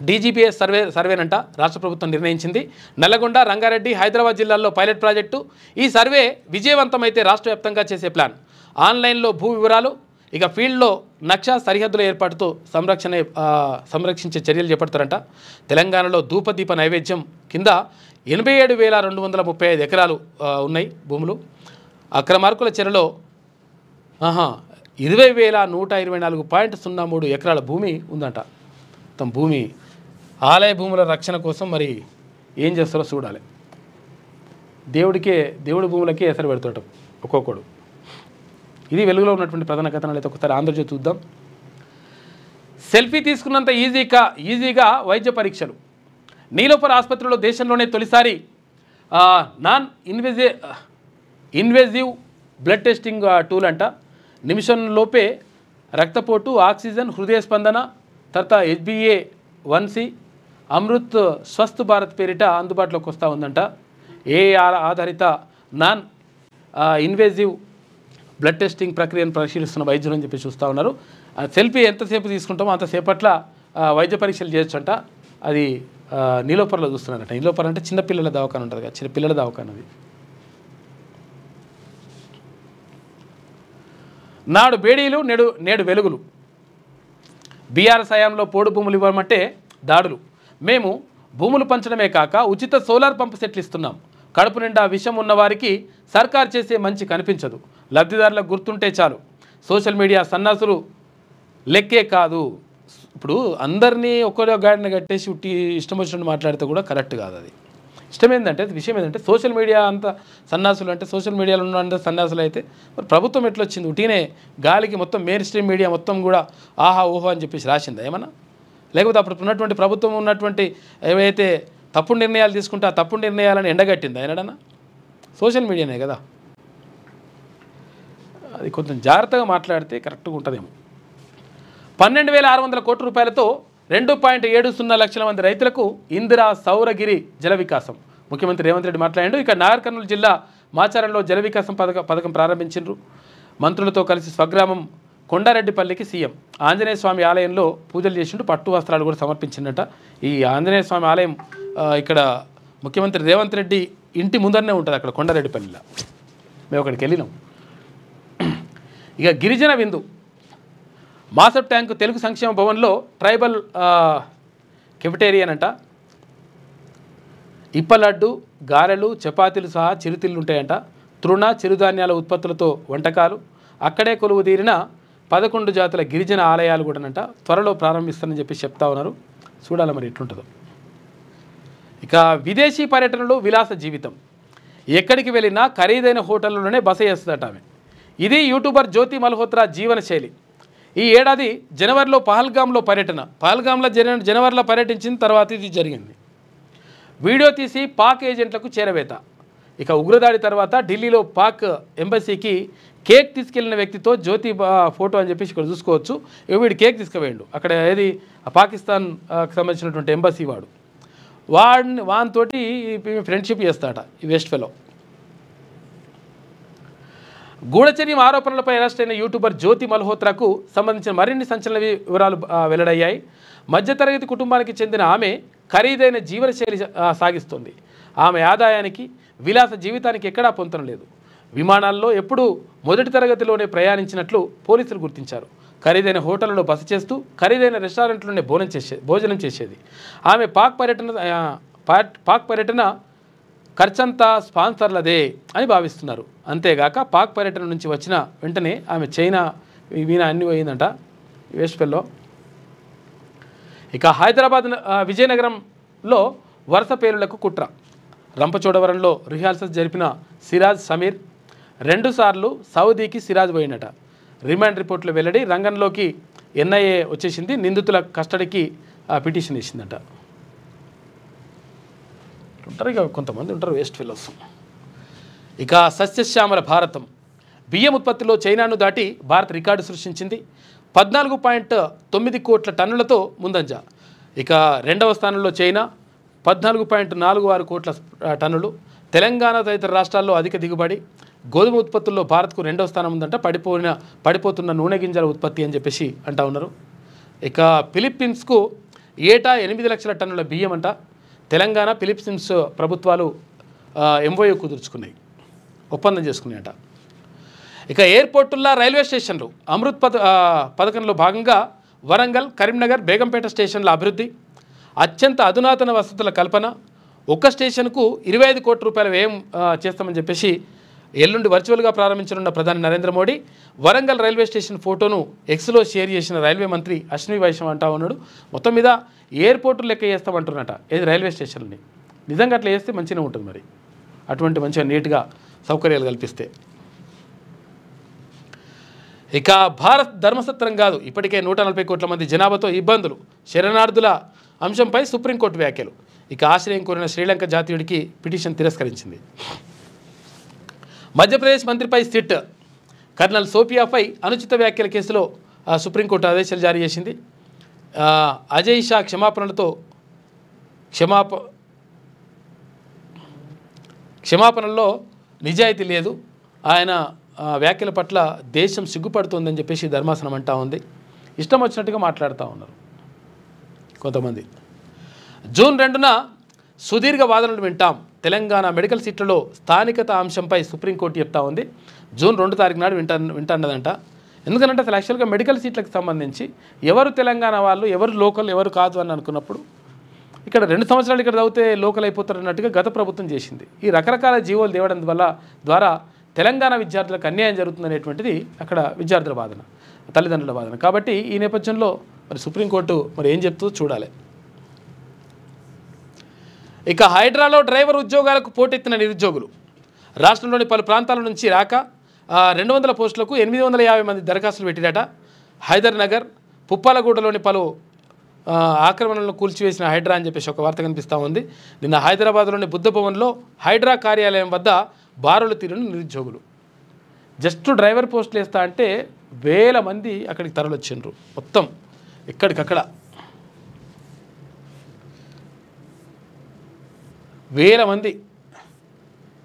డీజీపీఎస్ సర్వేనంట రాష్ట్ర ప్రభుత్వం నిర్ణయించింది. నల్లగొండ, రంగారెడ్డి, హైదరాబాద్ జిల్లాల్లో పైలట్ ప్రాజెక్టు. ఈ సర్వే విజయవంతమైతే రాష్ట్ర వ్యాప్తంగా చేసే ప్లాన్. ఆన్లైన్లో భూ వివరాలు, ఇక ఫీల్డ్లో నక్షా, సరిహద్దుల ఏర్పాటుతో సంరక్షించే చర్యలు చేపడతారంట. తెలంగాణలో ధూపదీప నైవేద్యం కింద 87,235 ఎకరాలు ఉన్నాయి భూములు. అక్రమార్కుల చెరలో 20,124.03 ఎకరాల భూమి ఉందంట. మొత్తం భూమి ఆలయ భూముల రక్షణ కోసం మరి ఏం చేస్తారో చూడాలి. దేవుడి భూములకే ఎసరు పెడుతుంటాం ఒక్కొక్కడు. ఇది వెలుగులో ఉన్నటువంటి ప్రధాన కథనాలు. అయితే ఒకసారి ఆంధ్రజ్యోతి చూద్దాం. సెల్ఫీ తీసుకున్నంత ఈజీగా వైద్య పరీక్షలు. నీలోఫర్ ఆసుపత్రిలో దేశంలోనే తొలిసారి non invasive blood testing tool అంట. నిమిషంలోపే రక్తపోటు, ఆక్సిజన్, హృదయ స్పందన, తర్వాత HbA1c, అమృత్ స్వస్థ్ భారత్ పేరిట అందుబాటులోకి వస్తూ ఉందంట. ఏఆర్ ఆధారిత నాన్ ఇన్వేజివ్ బ్లడ్ టెస్టింగ్ ప్రక్రియను పరిశీలిస్తున్న వైద్యులు అని చెప్పి చూస్తూ ఉన్నారు. సెల్ఫీ ఎంతసేపు తీసుకుంటామో అంతసేపట్ల వైద్య పరీక్షలు చేయొచ్చంట. అది నీలోఫర్లో చూస్తున్నారట. నీలోఫర్ అంటే చిన్నపిల్లల దవాఖాన ఉంటుంది కదా, చిన్నపిల్లల దవాఖాన. అది నాడు బేడీలు, నేడు వెలుగులు. బీఆర్ఎస్ హయాంలో పోడు భూములు ఇవ్వమంటే దాడులు. మేము భూములు పంచడమే కాక ఉచిత సోలార్ పంపు సెట్లు ఇస్తున్నాం. కడుపు నిండా విషం ఉన్నవారికి సర్కార్ చేసే మంచి కనిపించదు. లబ్ధిదారులకు గుర్తుంటే చాలు. సోషల్ మీడియా సన్నాసులు లెక్కే కాదు. ఇప్పుడు అందరినీ ఒక్కో గాడిని కట్టేసి ఇష్టం వచ్చినట్టు మాట్లాడితే కూడా కరెక్ట్ కాదు. అది విషయం ఏంటంటే సోషల్ మీడియా అంత సన్నాసులు అంటే సోషల్ మీడియాలో ఉన్న సన్నాసులు అయితే మరి ప్రభుత్వం ఎట్లా వచ్చింది? ఉటీనే గాలికి మొత్తం మెయిన్ స్ట్రీమ్ మీడియా మొత్తం కూడా ఆహా ఓహో అని చెప్పేసి రాసిందా ఏమన్నా? లేకపోతే అప్పుడు ఉన్నటువంటి ప్రభుత్వం ఉన్నటువంటి ఏవైతే తప్పుడు నిర్ణయాలు తీసుకుంటే ఆ తప్పుడు నిర్ణయాలను ఎండగట్టింది ఆయనడన్నా? సోషల్ మీడియానే కదా. అది కొంచెం జాగ్రత్తగా మాట్లాడితే కరెక్ట్గా ఉంటుందేమో. 12,600 కోట్ల రూపాయలతో 2.70 లక్షల మంది రైతులకు ఇందిరా సౌరగిరి జల వికాసం. ముఖ్యమంత్రి రేవంత్ రెడ్డి మాట్లాడాడు. ఇక నాగర్ కర్నూలు జిల్లా మాచారంలో జల వికాసం పథకం ప్రారంభించారు. మంత్రులతో కలిసి స్వగ్రామం కొండారెడ్డిపల్లికి సీఎం. ఆంజనేయ స్వామి ఆలయంలో పూజలు చేసిండు, పట్టు వస్త్రాలు కూడా సమర్పించిందట. ఈ ఆంజనేయ స్వామి ఆలయం ఇక్కడ ముఖ్యమంత్రి రేవంత్ రెడ్డి ఇంటి ముందరనే ఉంటుంది, అక్కడ కొండారెడ్డిపల్లిలో. మేము అక్కడికి వెళ్ళినాం. ఇక గిరిజన విందు. మాసప్ ట్యాంకు తెలుగు సంక్షేమ భవన్లో ట్రైబల్ కెఫెటేరియన్ అంట. ఇప్పలడ్డు, గారెలు, చపాతీలు సహా చిరుతిళ్ళు ఉంటాయంట. తృణ చిరుధాన్యాల ఉత్పత్తులతో వంటకాలు. అక్కడే కొలువు తీరిన 11 జాతుల గిరిజన ఆలయాలు కూడానంట త్వరలో ప్రారంభిస్తారని చెప్పి చెప్తా ఉన్నారు. చూడాలి మరి ఎట్లుంటుందో. ఇక విదేశీ పర్యటనలు, విలాస జీవితం. ఎక్కడికి వెళ్ళినా ఖరీదైన హోటళ్లలోనే బస చేస్తుందట ఆమె. ఇది యూట్యూబర్ జ్యోతి మల్హోత్రా జీవన శైలి. ఈ ఏడాది జనవరిలో పహల్గామ్లో పర్యటన. పహల్గామ్లో జనవరిలో పర్యటించిన తర్వాత ఇది జరిగింది. వీడియో తీసి పాక్ ఏజెంట్లకు చేరవేత. ఇక ఉగ్రదాడి తర్వాత ఢిల్లీలో పాక్ ఎంబసీకి కేక్ తీసుకెళ్లిన వ్యక్తితో జ్యోతి ఫోటో అని చెప్పేసి ఇక్కడ చూసుకోవచ్చు. వీడు కేక్ తీసుకుపోయాడు. అక్కడ ఏది పాకిస్తాన్ సంబంధించినటువంటి ఎంబసీ వానితోటి ఫ్రెండ్షిప్ చేస్తాడట ఈ వెస్ట్ ఫెలో. గూఢచర్యం ఆరోపణలపై అరెస్ట్ అయిన యూట్యూబర్ జ్యోతి మల్హోత్రాకు సంబంధించిన మరిన్ని సంచలన వివరాలు వెల్లడయ్యాయి. మధ్యతరగతి కుటుంబానికి చెందిన ఆమె ఖరీదైన జీవనశైలి సాగిస్తుంది. ఆమె ఆదాయానికి విలాస జీవితానికి ఎక్కడా పొంతన లేదు. విమానాల్లో ఎప్పుడూ మొదటి తరగతిలోనే ప్రయాణించినట్లు పోలీసులు గుర్తించారు. ఖరీదైన హోటళ్లలో బస చేస్తూ ఖరీదైన రెస్టారెంట్లోనే భోజనం చేసేది. ఆమె పాక్ పర్యటన ఖర్చంతా స్పాన్సర్లదే అని భావిస్తున్నారు. అంతేగాక పాక్ పర్యటన నుంచి వచ్చిన వెంటనే ఆమె చైనా వీనా అన్ని పోయిందంట వెస్ట్ ఫెల్లో. ఇక హైదరాబాద్ విజయనగరంలో వరుస పేలులకు కుట్ర. రంపచోడవరంలో రిహార్సల్స్ జరిపిన సిరాజ్ సమీర్ 2 సార్లు సౌదీకి సిరాజ్ పోయినట. రిమాండ్ రిపోర్టులు వెల్లడి. రంగంలోకి ఎన్ఐఏ వచ్చేసింది. నిందితుల కస్టడీకి పిటిషన్ ఇచ్చిందట. ఉంటారు ఇక కొంతమంది ఉంటారు వేస్ట్ ఫెలోస్. ఇక సస్యశ్యామల భారతం. బియ్యం ఉత్పత్తిలో చైనాను దాటి భారత్ రికార్డు సృష్టించింది. 14.9 కోట్ల టన్నులతో ముందంజ. ఇక 2వ స్థానంలో చైనా 14.46 కోట్ల టన్నులు. తెలంగాణ తదితర రాష్ట్రాల్లో అధిక దిగుబడి. గోధుమ ఉత్పత్తుల్లో భారత్కు 2వ స్థానం ఉందంట. పడిపోతున్న నూనె గింజల ఉత్పత్తి అని చెప్పేసి అంటా ఉన్నారు. ఇక ఫిలిప్పీన్స్కు ఏటా 8 లక్షల టన్నుల బియ్యం అంట. తెలంగాణ ఫిలిప్పీన్స్ ప్రభుత్వాలు ఎంఓయూ కుదుర్చుకున్నాయి, ఒప్పందం చేసుకున్నాయట. ఇక ఎయిర్పోర్టుల్లో రైల్వే స్టేషన్లు అమృత్ పథకంలో భాగంగా వరంగల్, కరీంనగర్, బేగంపేట స్టేషన్ల అభివృద్ధి, అత్యంత అధునాతన వసతుల కల్పన, ఒక్క స్టేషన్కు 25 కోట్ల రూపాయల వ్యయం చేస్తామని చెప్పేసి ఎల్లుండి వర్చువల్గా ప్రారంభించనున్న ప్రధాని నరేంద్ర మోడీ వరంగల్ రైల్వే స్టేషన్ ఫోటోను ఎక్స్లో షేర్ చేసిన రైల్వే మంత్రి అశ్విని వైష్ణవ్ అంటా ఉన్నాడు. మొత్తం మీద ఎయిర్పోర్టులు లెక్క చేస్తామంటున్నట ఏది రైల్వే స్టేషన్ని. నిజంగా అట్లా చేస్తే మంచిగా ఉంటుంది మరి, అటువంటి మంచిగా నీట్గా సౌకర్యాలు కల్పిస్తే. ఇక భారత్ ధర్మసత్రం కాదు, ఇప్పటికే 140 కోట్ల మంది జనాభాతో ఇబ్బందులు. శరణార్థుల అంశంపై సుప్రీంకోర్టు వ్యాఖ్యలు. ఇక ఆశ్రయం కోరిన శ్రీలంక జాతీయుడికి పిటిషన్ తిరస్కరించింది. మధ్యప్రదేశ్ మంత్రిపై సిట్. కర్నల్ సోఫియాపై అనుచిత వ్యాఖ్యల కేసులో సుప్రీంకోర్టు ఆదేశాలు జారీ చేసింది. అజయ్ షా క్షమాపణల్లో నిజాయితీ లేదు. ఆయన వ్యాఖ్యల పట్ల దేశం సిగ్గుపడుతుందని చెప్పేసి ధర్మాసనం అంటా ఉంది. ఇష్టం వచ్చినట్టుగా మాట్లాడుతూ ఉన్నారు కొంతమంది. జూన్ 2న సుదీర్ఘ వాదనలు వింటాం. తెలంగాణ మెడికల్ సీట్లలో స్థానికత అంశంపై సుప్రీంకోర్టు చెప్తా ఉంది. జూన్ 2 తారీఖు నాడు వింటాన్నదంట. ఎందుకంటే అసలు యాక్చువల్గా మెడికల్ సీట్లకు సంబంధించి ఎవరు తెలంగాణ వాళ్ళు, ఎవరు లోకల్, ఎవరు కాదు అని అనుకున్నప్పుడు ఇక్కడ 2 సంవత్సరాలు ఇక్కడ చదివితే లోకల్ అయిపోతారు అన్నట్టుగా గత ప్రభుత్వం చేసింది. ఈ రకరకాల జీవోలు తేవడం ద్వారా తెలంగాణ విద్యార్థులకు అన్యాయం జరుగుతుందనేటువంటిది అక్కడ విద్యార్థుల వాదన, తల్లిదండ్రుల వాదన. కాబట్టి ఈ నేపథ్యంలో మరి సుప్రీంకోర్టు మరి ఏం చెప్తుందో చూడాలి. ఇక హైడ్రాలో డ్రైవర్ ఉద్యోగాలకు పోటెత్తిన నిరుద్యోగులు. రాష్ట్రంలోని పలు ప్రాంతాల నుంచి రాక 200 పోస్టులకు 850 మంది దరఖాస్తులు పెట్టిరట. హైదర్ నగర్, పుప్పాలగూడలోని పలు ఆక్రమణలను కూల్చివేసిన హైడ్రా అని చెప్పేసి ఒక వార్త కనిపిస్తూ ఉంది. నిన్న హైదరాబాద్లోని బుద్ధ భవన్లో హైడ్రా కార్యాలయం వద్ద బారులు తీరిన నిరుద్యోగులు. జస్ట్ డ్రైవర్ పోస్టులు వేస్తా అంటే 1000 మంది అక్కడికి తరలొచ్చిండ్రు. మొత్తం ఎక్కడికక్కడ 1000 మంది.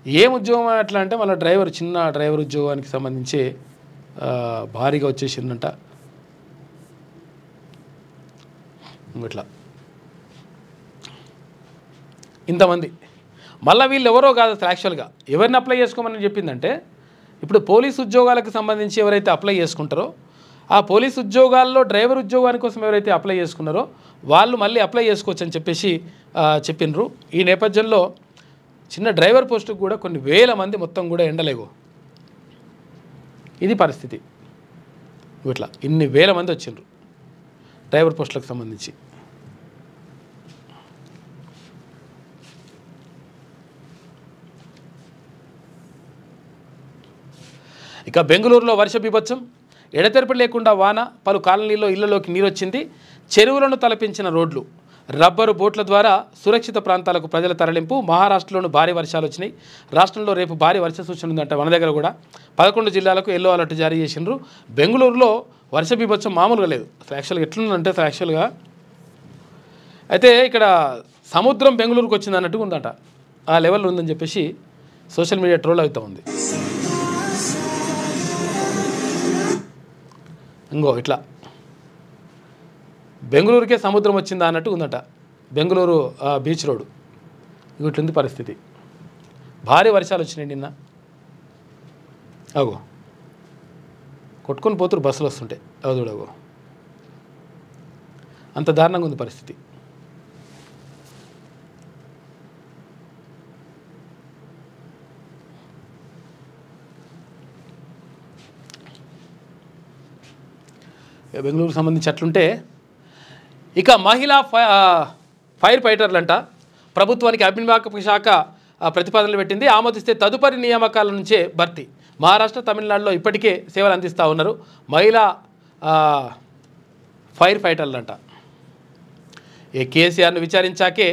ఏం ఉద్యోగం అట్లా అంటే మళ్ళీ చిన్న డ్రైవర్ ఉద్యోగానికి సంబంధించి భారీగా వచ్చేసిందంట. ఇట్లా ఇంతమంది. మళ్ళీ వీళ్ళు ఎవరో కాదు అసలు యాక్చువల్గా ఎవరిని అప్లై చేసుకోమని చెప్పిందంటే, ఇప్పుడు పోలీసు ఉద్యోగాలకు సంబంధించి ఎవరైతే అప్లై చేసుకుంటారో ఆ పోలీసు ఉద్యోగాల్లో డ్రైవర్ ఉద్యోగాని కోసం ఎవరైతే అప్లై చేసుకున్నారో వాళ్ళు మళ్ళీ అప్లై చేసుకోవచ్చు అని చెప్పేసి చెప్పినరు. ఈ నేపథ్యంలో చిన్న డ్రైవర్ పోస్టుకు కూడా కొన్ని 1000 మంది మొత్తం కూడా ఎండలేగో. ఇది పరిస్థితి. ఇట్లా ఇన్ని 1000 మంది వచ్చిండ్రు డ్రైవర్ పోస్టులకు సంబంధించి. ఇక బెంగళూరులో వర్ష బీభత్సం. ఎడతెరపి లేకుండా వాన, పలు కాలనీల్లో ఇళ్లలోకి నీరొచ్చింది. చెరువులను తలపించిన రోడ్లు. రబ్బరు బోట్ల ద్వారా సురక్షిత ప్రాంతాలకు ప్రజల తరలింపు. మహారాష్ట్రలోనూ భారీ వర్షాలు వచ్చినాయి. రాష్ట్రంలో రేపు భారీ వర్ష సూచన ఉందంట. మన దగ్గర కూడా 11 జిల్లాలకు ఎల్లో అలర్ట్ జారీ చేసిండ్రు. బెంగళూరులో వర్ష బీభత్సం మామూలుగా లేదు. యాక్చువల్గా ఎట్లుందంటే యాక్చువల్గా అయితే ఇక్కడ సముద్రం బెంగళూరుకు వచ్చింది అన్నట్టుగా ఉందట. ఆ లెవెల్లో ఉందని చెప్పేసి సోషల్ మీడియా ట్రోల్ అవుతూ ఉంది. ఇంకో ఇట్లా బెంగళూరుకే సముద్రం వచ్చిందా అన్నట్టు ఉందట. బెంగళూరు బీచ్ రోడ్ ఇట్లుంది పరిస్థితి. భారీ వర్షాలు వచ్చినాయి నిన్న. అగో కొట్టుకొని పోతురు బస్సులు వస్తుంటే. అవదుడగో అంత దారుణంగా ఉంది పరిస్థితి. బెంగళూరుకు సంబంధించి అట్లుంటే ఇక మహిళా ఫైర్ ఫైటర్లంట ప్రభుత్వానికి అగ్నిమాపక శాఖ ప్రతిపాదనలు పెట్టింది. ఆమోదిస్తే తదుపరి నియామకాల నుంచే భర్తీ. మహారాష్ట్ర, తమిళనాడులో ఇప్పటికే సేవలు అందిస్తూ ఉన్నారు మహిళా ఫైర్ ఫైటర్లంట. కేసీఆర్ను విచారించాకే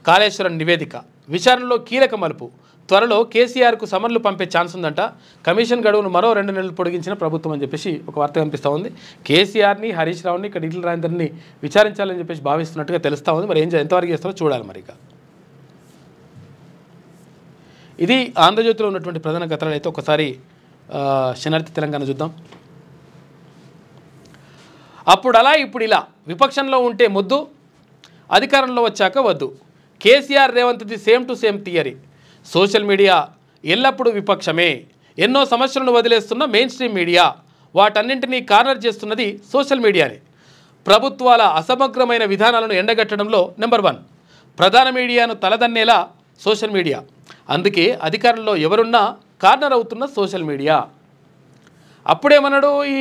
కాళేశ్వరం నివేదిక విచారణలో కీలక మలుపు. త్వరలో కేసీఆర్కు సమన్లు పంపే ఛాన్స్ ఉందంట. కమిషన్ గడువును మరో 2 నెలలు పొడిగించిన ప్రభుత్వం అని చెప్పేసి ఒక వార్త కనిపిస్తూ ఉంది. కేసీఆర్ని, హరీష్ రావుని, ఇక్కడ ఈటెల రాజేందర్ని విచారించాలని చెప్పేసి భావిస్తున్నట్టుగా తెలుస్తూ ఉంది. మరి ఎంతవరకు చేస్తారో చూడాలి. మరి ఇక ఇది ఆంధ్రజ్యోతిలో ఉన్నటువంటి ప్రధాన కథనాలు. అయితే ఒకసారి శనార్థి తెలంగాణ చూద్దాం. అప్పుడు అలా ఇప్పుడు ఇలా, విపక్షంలో ఉంటే ముద్దు, అధికారంలో వచ్చాక వద్దు. కేసీఆర్ రేవంత్ది same to same theory. Social media ఎల్లప్పుడూ విపక్షమే. ఎన్నో సమస్యలను వదిలేస్తున్న మెయిన్ స్ట్రీమ్ మీడియా, వాటన్నింటినీ కార్నర్ చేస్తున్నది సోషల్ మీడియానే. ప్రభుత్వాల అసమగ్రమైన విధానాలను ఎండగట్టడంలో నెంబర్ 1. ప్రధాన మీడియాను తలదన్నేలా సోషల్ మీడియా. అందుకే అధికారంలో ఎవరున్నా కార్నర్ అవుతున్న సోషల్ మీడియా. అప్పుడేమన్నాడు, ఈ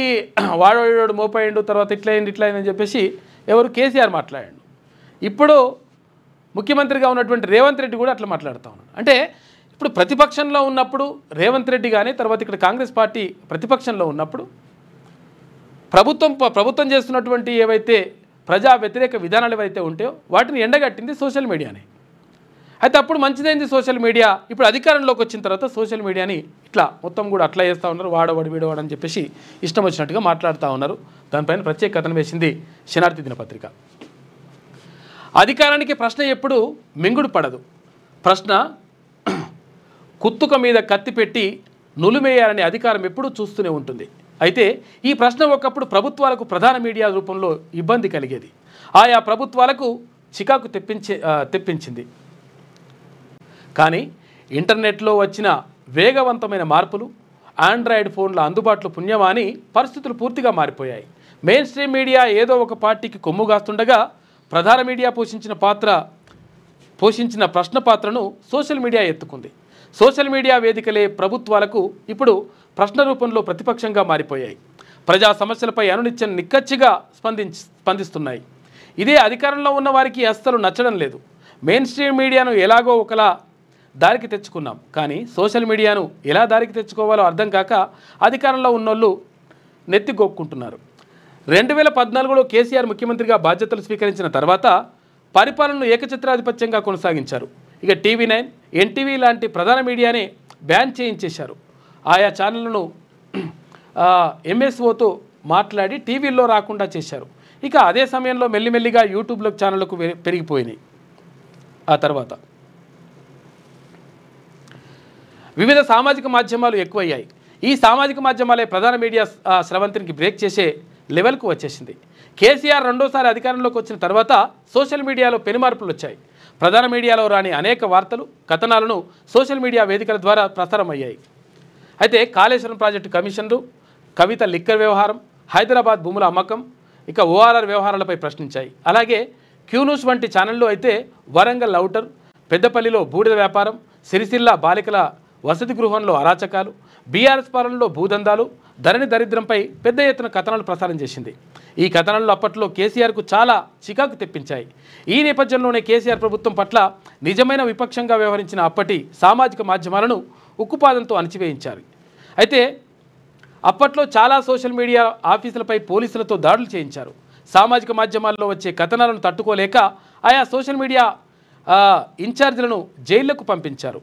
వాడు మోపాయిండు, తర్వాత ఇట్లయింది ఇట్లయిందని చెప్పేసి ఎవరు కేసీఆర్ మాట్లాడాడు. ఇప్పుడు ముఖ్యమంత్రిగా ఉన్నటువంటి రేవంత్ రెడ్డి కూడా అట్లా మాట్లాడుతూ ఉన్నాడు. అంటే ఇప్పుడు ప్రతిపక్షంలో ఉన్నప్పుడు రేవంత్ రెడ్డి కానీ, తర్వాత ఇక్కడ కాంగ్రెస్ పార్టీ ప్రతిపక్షంలో ఉన్నప్పుడు ప్రభుత్వం చేస్తున్నటువంటి ఏవైతే ప్రజా వ్యతిరేక విధానాలు ఏవైతే ఉంటాయో వాటిని ఎండగట్టింది సోషల్ మీడియానే. అయితే అప్పుడు మంచిదైంది సోషల్ మీడియా. ఇప్పుడు అధికారంలోకి వచ్చిన తర్వాత సోషల్ మీడియాని ఇట్లా మొత్తం కూడా అట్లా చేస్తూ ఉన్నారు. వాడవాడు వీడవాడు అని చెప్పేసి ఇష్టం వచ్చినట్టుగా మాట్లాడుతూ ఉన్నారు. దానిపైన ప్రత్యేక కథనం వేసింది శనార్థి దినపత్రిక. అధికారానికి ప్రశ్న ఎప్పుడు మింగుడు పడదు. ప్రశ్న కుత్తుక మీద కత్తి పెట్టి నులిమేయాలనే అధికారం ఎప్పుడూ చూస్తూనే ఉంటుంది. అయితే ఈ ప్రశ్న ఒకప్పుడు ప్రభుత్వాలకు ప్రధాన మీడియా రూపంలో ఇబ్బంది కలిగేది. ఆయా ప్రభుత్వాలకు చికాకు తెప్పించింది. కానీ ఇంటర్నెట్లో వచ్చిన వేగవంతమైన మార్పులు, ఆండ్రాయిడ్ ఫోన్ల అందుబాటులో పుణ్యమాని పరిస్థితులు పూర్తిగా మారిపోయాయి. మెయిన్ స్ట్రీమ్ మీడియా ఏదో ఒక పార్టీకి కొమ్ముగాస్తుండగా ప్రధాన మీడియా పోషించిన ప్రశ్న పాత్రను సోషల్ మీడియా ఎత్తుకుంది. సోషల్ మీడియా వేదికలే ప్రభుత్వాలకు ఇప్పుడు ప్రశ్న రూపంలో ప్రతిపక్షంగా మారిపోయాయి. ప్రజా సమస్యలపై అనునిత్యం నిక్కచ్చిగా స్పందిస్తున్నాయి. ఇదే అధికారంలో ఉన్న వారికి అస్సలు నచ్చడం లేదు. మెయిన్ స్ట్రీమ్ మీడియాను ఎలాగో ఒకలా దారికి తెచ్చుకున్నాం, కానీ సోషల్ మీడియాను ఎలా దారికి తెచ్చుకోవాలో అర్థం కాక అధికారంలో ఉన్నోళ్ళు నెత్తిగొక్కుంటున్నారు. 2014లో కేసీఆర్ ముఖ్యమంత్రిగా బాధ్యతలు స్వీకరించిన తర్వాత పరిపాలనను ఏకఛత్రాధిపత్యంగా కొనసాగించారు. ఇక TV9, NTV లాంటి ప్రధాన మీడియానే బ్యాన్ చేయించేశారు. ఆయా ఛానళ్లను MSOతో మాట్లాడి టీవీల్లో రాకుండా చేశారు. ఇక అదే సమయంలో మెల్లిమెల్లిగా యూట్యూబ్లో ఛానళ్లకు పెరిగిపోయినాయి. ఆ తర్వాత వివిధ సామాజిక మాధ్యమాలు ఎక్కువయ్యాయి. ఈ సామాజిక మాధ్యమాలే ప్రధాన మీడియా స్రవంతికి బ్రేక్ చేసే లెవెల్కు వచ్చేసింది. కేసీఆర్ రెండోసారి అధికారంలోకి వచ్చిన తర్వాత సోషల్ మీడియాలో పెనుమార్పులు వచ్చాయి. ప్రధాన మీడియాలో రాని అనేక వార్తలు, కథనాలను సోషల్ మీడియా వేదికల ద్వారా ప్రసారం అయ్యాయి. అయితే కాళేశ్వరం ప్రాజెక్టు కమిషన్లు, కవిత లిక్కర్ వ్యవహారం, హైదరాబాద్ భూముల అమ్మకం, ఇక ORR వ్యవహారాలపై ప్రశ్నించాయి. అలాగే క్యూన్యూస్ వంటి ఛానళ్ళు అయితే వరంగల్ ఔటర్, పెద్దపల్లిలో బూడిద వ్యాపారం, సిరిసిల్ల బాలికల వసతి గృహంలో అరాచకాలు, బీఆర్ఎస్ పాలనలో భూదందాలు, ధరణి దరిద్రంపై పెద్ద ఎత్తున కథనాలు ప్రసారం చేసింది. ఈ కథనాలు అప్పట్లో కేసీఆర్కు చాలా చికాకు తెప్పించాయి. ఈ నేపథ్యంలోనే కేసీఆర్ ప్రభుత్వం పట్ల నిజమైన విపక్షంగా వ్యవహరించిన అప్పటి సామాజిక మాధ్యమాలను ఉక్కుపాదంతో అణచివేయించారు. అయితే అప్పట్లో చాలా సోషల్ మీడియా ఆఫీసులపై పోలీసులతో దాడులు చేయించారు. సామాజిక మాధ్యమాల్లో వచ్చే కథనాలను తట్టుకోలేక ఆయా సోషల్ మీడియా ఇన్ఛార్జీలను జైళ్లకు పంపించారు.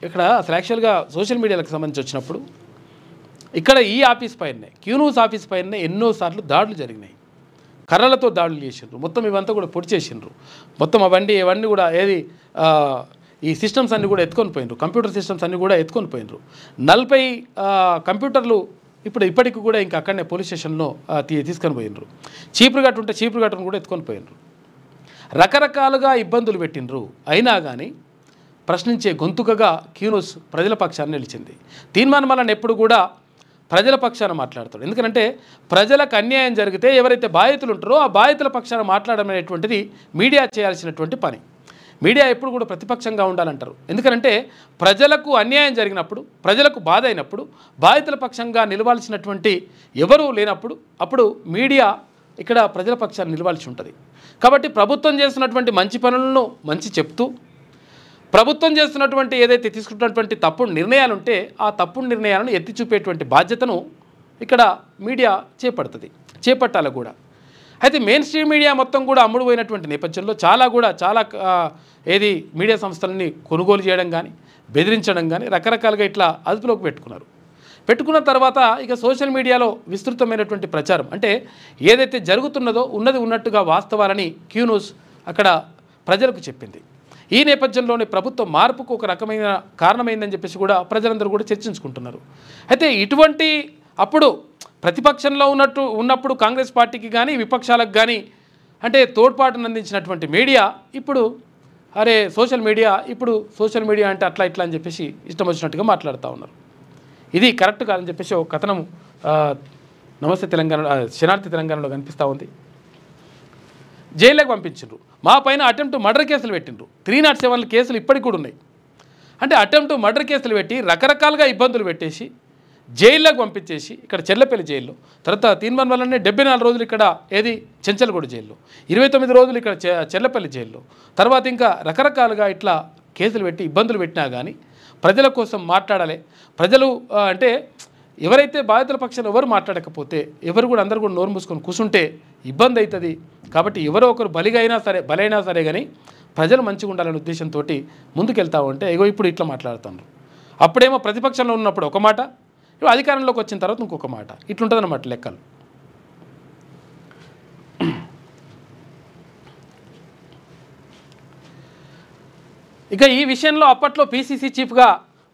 ఇక్కడ అసలు యాక్చువల్గా సోషల్ మీడియాలకు సంబంధించి వచ్చినప్పుడు ఇక్కడ ఈ ఆఫీస్ పైనే క్యూన్యూస్ ఆఫీస్ పైనే ఎన్నోసార్లు దాడులు జరిగినాయి. కర్రలతో దాడులు చేసిండ్రు. మొత్తం ఇవంతా కూడా పొడి చేసిండ్రు. మొత్తం అవన్నీ కూడా ఏది ఈ సిస్టమ్స్ అన్నీ కూడా ఎత్తుకొని పోయినరు. కంప్యూటర్ సిస్టమ్స్ అన్నీ కూడా ఎత్తుకొని పోయినరు. 40 కంప్యూటర్లు ఇప్పటికి కూడా ఇంకా అక్కడనే పోలీస్ స్టేషన్లో తీసుకొని పోయినరు. చీపురుగట్టు ఉంటే చీపురుగట్టును కూడా ఎత్తుకొని పోయినరు. రకరకాలుగా ఇబ్బందులు పెట్టినరు. అయినా కానీ ప్రశ్నించే గొంతుకగా క్యూన్యూస్ ప్రజల పక్షాన్ని నిలిచింది. తీర్మానం వలన ఎప్పుడు కూడా ప్రజల పక్షాన మాట్లాడతాడు. ఎందుకంటే ప్రజలకు అన్యాయం జరిగితే ఎవరైతే బాధితులు ఉంటారో ఆ బాధితుల పక్షాన మాట్లాడడం అనేటువంటిది మీడియా చేయాల్సినటువంటి పని. మీడియా ఎప్పుడు కూడా ప్రతిపక్షంగా ఉండాలంటారు. ఎందుకంటే ప్రజలకు అన్యాయం జరిగినప్పుడు, ప్రజలకు బాధ అయినప్పుడు బాధితుల పక్షంగా నిలవాల్సినటువంటి ఎవరూ లేనప్పుడు అప్పుడు మీడియా ఇక్కడ ప్రజల పక్షాన్ని నిలవాల్సి ఉంటుంది. కాబట్టి ప్రభుత్వం చేస్తున్నటువంటి మంచి పనులను మంచి చెప్తూ, ప్రభుత్వం చేస్తున్నటువంటి ఏదైతే తీసుకున్నటువంటి తప్పుడు నిర్ణయాలు ఉంటే ఆ తప్పుడు నిర్ణయాలను ఎత్తి చూపేటువంటి బాధ్యతను ఇక్కడ మీడియా చేపట్టాలి కూడా. అయితే మెయిన్ స్ట్రీమ్ మీడియా మొత్తం కూడా అమ్ముడు పోయినటువంటి నేపథ్యంలో చాలా ఏది మీడియా సంస్థలని కొనుగోలు చేయడం కానీ, బెదిరించడం కానీ రకరకాలుగా ఇట్లా అదుపులోకి పెట్టుకున్న తర్వాత ఇక సోషల్ మీడియాలో విస్తృతమైనటువంటి ప్రచారం అంటే ఏదైతే జరుగుతున్నదో ఉన్నట్టుగా వాస్తవాలని క్యూన్యూస్ అక్కడ ప్రజలకు చెప్పింది. ఈ నేపథ్యంలోనే ప్రభుత్వం మార్పుకు ఒక రకమైన కారణమైందని చెప్పేసి కూడా ప్రజలందరూ కూడా చర్చించుకుంటున్నారు. అయితే ఇటువంటి అప్పుడు ప్రతిపక్షంలో ఉన్నప్పుడు కాంగ్రెస్ పార్టీకి కానీ విపక్షాలకు కానీ అంటే తోడ్పాటును అందించినటువంటి మీడియా ఇప్పుడు సోషల్ మీడియా అంటే అట్లా ఇట్లా అని చెప్పేసి ఇష్టం వచ్చినట్టుగా మాట్లాడుతూ ఉన్నారు. ఇది కరెక్ట్ కాదని చెప్పేసి ఒక కథనం నమస్తే తెలంగాణ శనార్థి తెలంగాణలో కనిపిస్తూ ఉంది. జైల్లోకి పంపించారు. మా పైన అటెంప్ట్ మర్డర్ కేసులు పెట్టిండ్రు. 307 కేసులు ఇప్పటికి కూడా ఉన్నాయి. అంటే అటెంప్ట్ మర్డర్ కేసులు పెట్టి రకరకాలుగా ఇబ్బందులు పెట్టేసి జైల్లోకి పంపించేసి ఇక్కడ చెర్లపల్లి జైల్లో, తర్వాత తీర్మానం వల్లనే 74 రోజులు ఇక్కడ ఏది చెంచల్గూడ జైల్లో, 29 రోజులు ఇక్కడ చెర్లపల్లి జైల్లో, తర్వాత ఇంకా రకరకాలుగా ఇట్లా కేసులు పెట్టి ఇబ్బందులు పెట్టినా కానీ ప్రజల కోసం మాట్లాడాలి. ప్రజలు అంటే ఎవరైతే బాధితుల పక్షాన ఎవరు మాట్లాడకపోతే అందరూ కూడా నోరు మూసుకొని కూర్చుంటే ఇబ్బంది అవుతుంది. కాబట్టి ఎవరో ఒకరు బలైనా సరే కానీ ప్రజలు మంచిగా ఉండాలనే ఉద్దేశంతో ముందుకెళ్తా ఉంటే ఇప్పుడు ఇట్లా మాట్లాడుతున్నారు. అప్పుడేమో ప్రతిపక్షంలో ఉన్నప్పుడు ఒక మాట, ఇప్పుడు అధికారంలోకి వచ్చిన తర్వాత ఇంకొక మాట, ఇట్లుంటుందన్నమాట లెక్కలు. ఇక ఈ విషయంలో అప్పట్లో పీసీసీ చీఫ్గా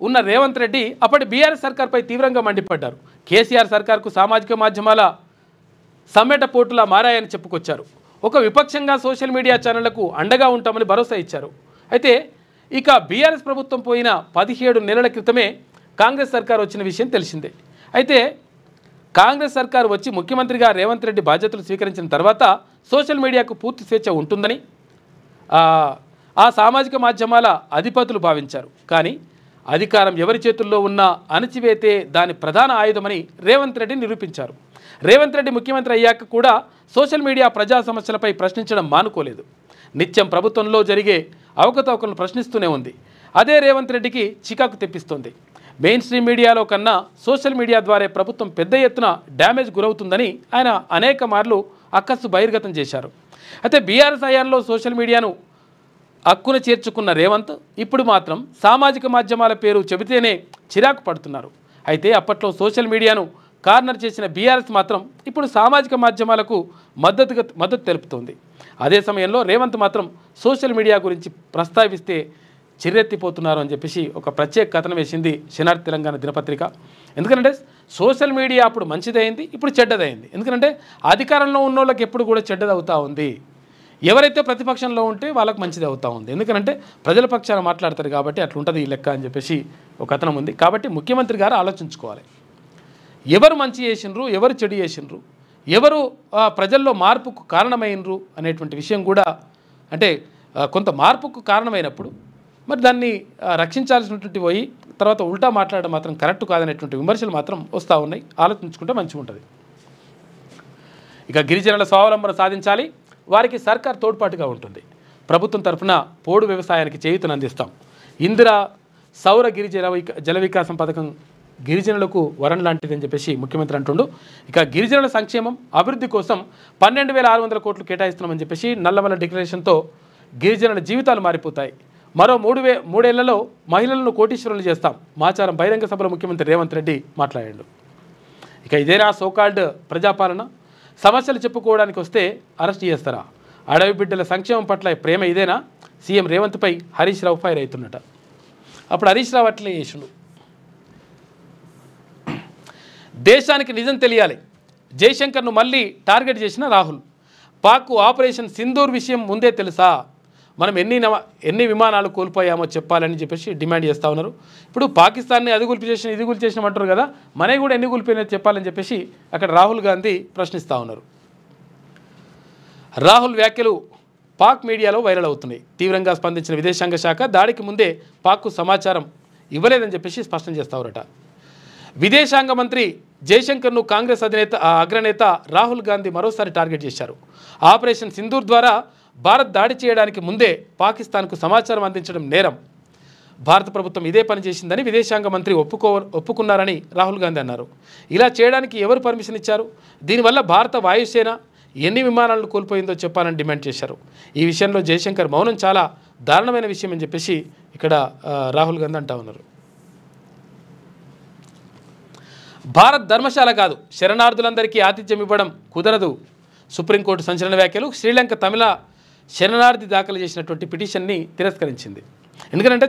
ఉన్న రేవంత్ రెడ్డి అప్పటి బీఆర్ఎస్ సర్కార్పై తీవ్రంగా మండిపడ్డారు. కేసీఆర్ సర్కార్కు సామాజిక మాధ్యమాల సమ్మెట పోటులా మారాయని చెప్పుకొచ్చారు. ఒక విపక్షంగా సోషల్ మీడియా ఛానళ్లకు అండగా ఉంటామని భరోసా ఇచ్చారు. అయితే ఇక బీఆర్ఎస్ ప్రభుత్వం పోయిన 17 నెలల క్రితమే కాంగ్రెస్ సర్కార్ వచ్చిన విషయం తెలిసిందే. అయితే కాంగ్రెస్ సర్కారు వచ్చి ముఖ్యమంత్రిగా రేవంత్ రెడ్డి బాధ్యతలు స్వీకరించిన తర్వాత సోషల్ మీడియాకు పూర్తి స్వేచ్ఛ ఉంటుందని ఆ సామాజిక మాధ్యమాల అధిపతులు భావించారు. కానీ అధికారం ఎవరి చేతుల్లో ఉన్నా అణచివేతే దాని ప్రధాన ఆయుధమని రేవంత్ రెడ్డి నిరూపించారు. రేవంత్ రెడ్డి ముఖ్యమంత్రి అయ్యాక కూడా సోషల్ మీడియా ప్రజా సమస్యలపై ప్రశ్నించడం మానుకోలేదు. నిత్యం ప్రభుత్వంలో జరిగే అవకతవకలను ప్రశ్నిస్తూనే ఉంది. అదే రేవంత్ రెడ్డికి చికాకు తెప్పిస్తోంది. మెయిన్ స్ట్రీమ్ మీడియాలో కన్నా సోషల్ మీడియా ద్వారా ప్రభుత్వం పెద్ద ఎత్తున డ్యామేజ్ గురవుతుందని ఆయన అనేక మార్లు అక్కసు బహిర్గతం చేశారు. అయితే బీఆర్ఎస్ హయాంలో సోషల్ మీడియాను హక్కును చేర్చుకున్న రేవంత్ ఇప్పుడు మాత్రం సామాజిక మాధ్యమాల పేరు చెబితేనే చిరాకు పడుతున్నారు. అయితే అప్పట్లో సోషల్ మీడియాను కార్నర్ చేసిన బీఆర్ఎస్ మాత్రం ఇప్పుడు సామాజిక మాధ్యమాలకు మద్దతు తెలుపుతోంది. అదే సమయంలో రేవంత్ మాత్రం సోషల్ మీడియా గురించి ప్రస్తావిస్తే చిర్రెత్తిపోతున్నారు అని చెప్పేసి ఒక ప్రత్యేక కథనం వేసింది శనార్థి తెలంగాణ దినపత్రిక. ఎందుకంటే సోషల్ మీడియా అప్పుడు మంచిదైంది, ఇప్పుడు చెడ్డదైంది. ఎందుకంటే అధికారంలో ఉన్న వాళ్ళకి ఎప్పుడు కూడా చెడ్డది అవుతూ ఉంది, ఎవరైతే ప్రతిపక్షంలో ఉంటే వాళ్ళకి మంచిది అవుతూ ఉంది. ఎందుకంటే ప్రజల పక్షాన మాట్లాడతారు కాబట్టి అట్లుంటుంది ఈ లెక్క అని చెప్పేసి ఒక కథనం ఉంది. కాబట్టి ముఖ్యమంత్రి గారు ఆలోచించుకోవాలి, ఎవరు మంచి చేసినరు, ఎవరు చెడు చేసినరు, ఎవరు ప్రజల్లో మార్పుకు కారణమైనరు అనేటువంటి విషయం కూడా అంటే కొంత మార్పుకు కారణమైనప్పుడు మరి దాన్ని రక్షించాల్సినటువంటి పోయి తర్వాత ఉల్టా మాట్లాడడం మాత్రం కరెక్ట్ కాదనేటువంటి విమర్శలు మాత్రం వస్తూ ఉన్నాయి. ఆలోచించుకుంటే మంచిగా ఉంటుంది. ఇక గిరిజనుల స్వావలంబన సాధించాలి, వారికి సర్కార్ తోడ్పాటుగా ఉంటుంది. ప్రభుత్వం తరఫున పోడు వ్యవసాయానికి చేయూతను అందిస్తాం. ఇందిరా సౌర గిరిజన జల వికాసం పథకం గిరిజనులకు వరం లాంటిదని చెప్పేసి ముఖ్యమంత్రి అంటుండు. ఇక గిరిజనుల సంక్షేమం అభివృద్ధి కోసం 12,600 కోట్లు కేటాయిస్తున్నామని చెప్పేసి నల్లమల డిక్లరేషన్తో గిరిజనుల జీవితాలు మారిపోతాయి. మరో 3 ఏళ్లలో మహిళలను కోటీశ్వరులు చేస్తాం. మాచారం బహిరంగ సభలో ముఖ్యమంత్రి రేవంత్ రెడ్డి మాట్లాడాడు. ఇక ఇదేనా సోకాల్డ్ ప్రజాపాలన? సమస్యలు చెప్పుకోవడానికి వస్తే అరెస్ట్ చేస్తారా? అడవి బిడ్డల సంక్షేమం పట్ల ప్రేమ ఇదేనా? CM రేవంత్పై Harish Rao fire అవుతున్నట. అప్పుడు హరీష్ రావు అట్లే చేసిండు. దేశానికి నిజం తెలియాలి, జయశంకర్ను మళ్ళీ టార్గెట్ చేసిన రాహుల్. పాక్కు ఆపరేషన్ సింధూర్ విషయం ముందే తెలుసా? మనం ఎన్ని విమానాలు కోల్పోయామో చెప్పాలని చెప్పేసి డిమాండ్ చేస్తూ ఉన్నారు. ఇప్పుడు పాకిస్తాన్ని అది కూల్చేసిన ఇది కూల్చేసినామంటారు కదా, మనవి కూడా ఎన్ని కూల్పోయినా చెప్పాలని చెప్పేసి అక్కడ రాహుల్ గాంధీ ప్రశ్నిస్తూ ఉన్నారు. రాహుల్ వ్యాఖ్యలు పాక్ మీడియాలో వైరల్ అవుతున్నాయి. తీవ్రంగా స్పందించిన విదేశాంగ శాఖ దాడికి ముందే పాక్కు సమాచారం ఇవ్వలేదని చెప్పేసి స్పష్టం చేస్తారట. విదేశాంగ మంత్రి జయశంకర్ను కాంగ్రెస్ అగ్రనేత రాహుల్ గాంధీ మరోసారి టార్గెట్ చేశారు. ఆపరేషన్ సింధూర్ ద్వారా భారత్ దాడి చేయడానికి ముందే పాకిస్తాన్కు సమాచారం అందించడం నేరం. భారత ప్రభుత్వం ఇదే పని చేసిందని విదేశాంగ మంత్రి ఒప్పుకున్నారని రాహుల్ గాంధీ అన్నారు. ఇలా చేయడానికి ఎవరు పర్మిషన్ ఇచ్చారు? దీనివల్ల భారత వాయుసేన ఎన్ని విమానాలను కోల్పోయిందో చెప్పాలని డిమాండ్ చేశారు. ఈ విషయంలో జయశంకర్ మౌనం చాలా దారుణమైన విషయం అని చెప్పేసి ఇక్కడ రాహుల్ గాంధీ అంటా ఉన్నారు. భారత్ ధర్మశాల కాదు, శరణార్థులందరికీ ఆతిథ్యం ఇవ్వడం కుదరదు. సుప్రీంకోర్టు సంచలన వ్యాఖ్యలు. శ్రీలంక తమిళ శరణార్థి దాఖలు చేసినటువంటి పిటిషన్ని తిరస్కరించింది. ఎందుకంటే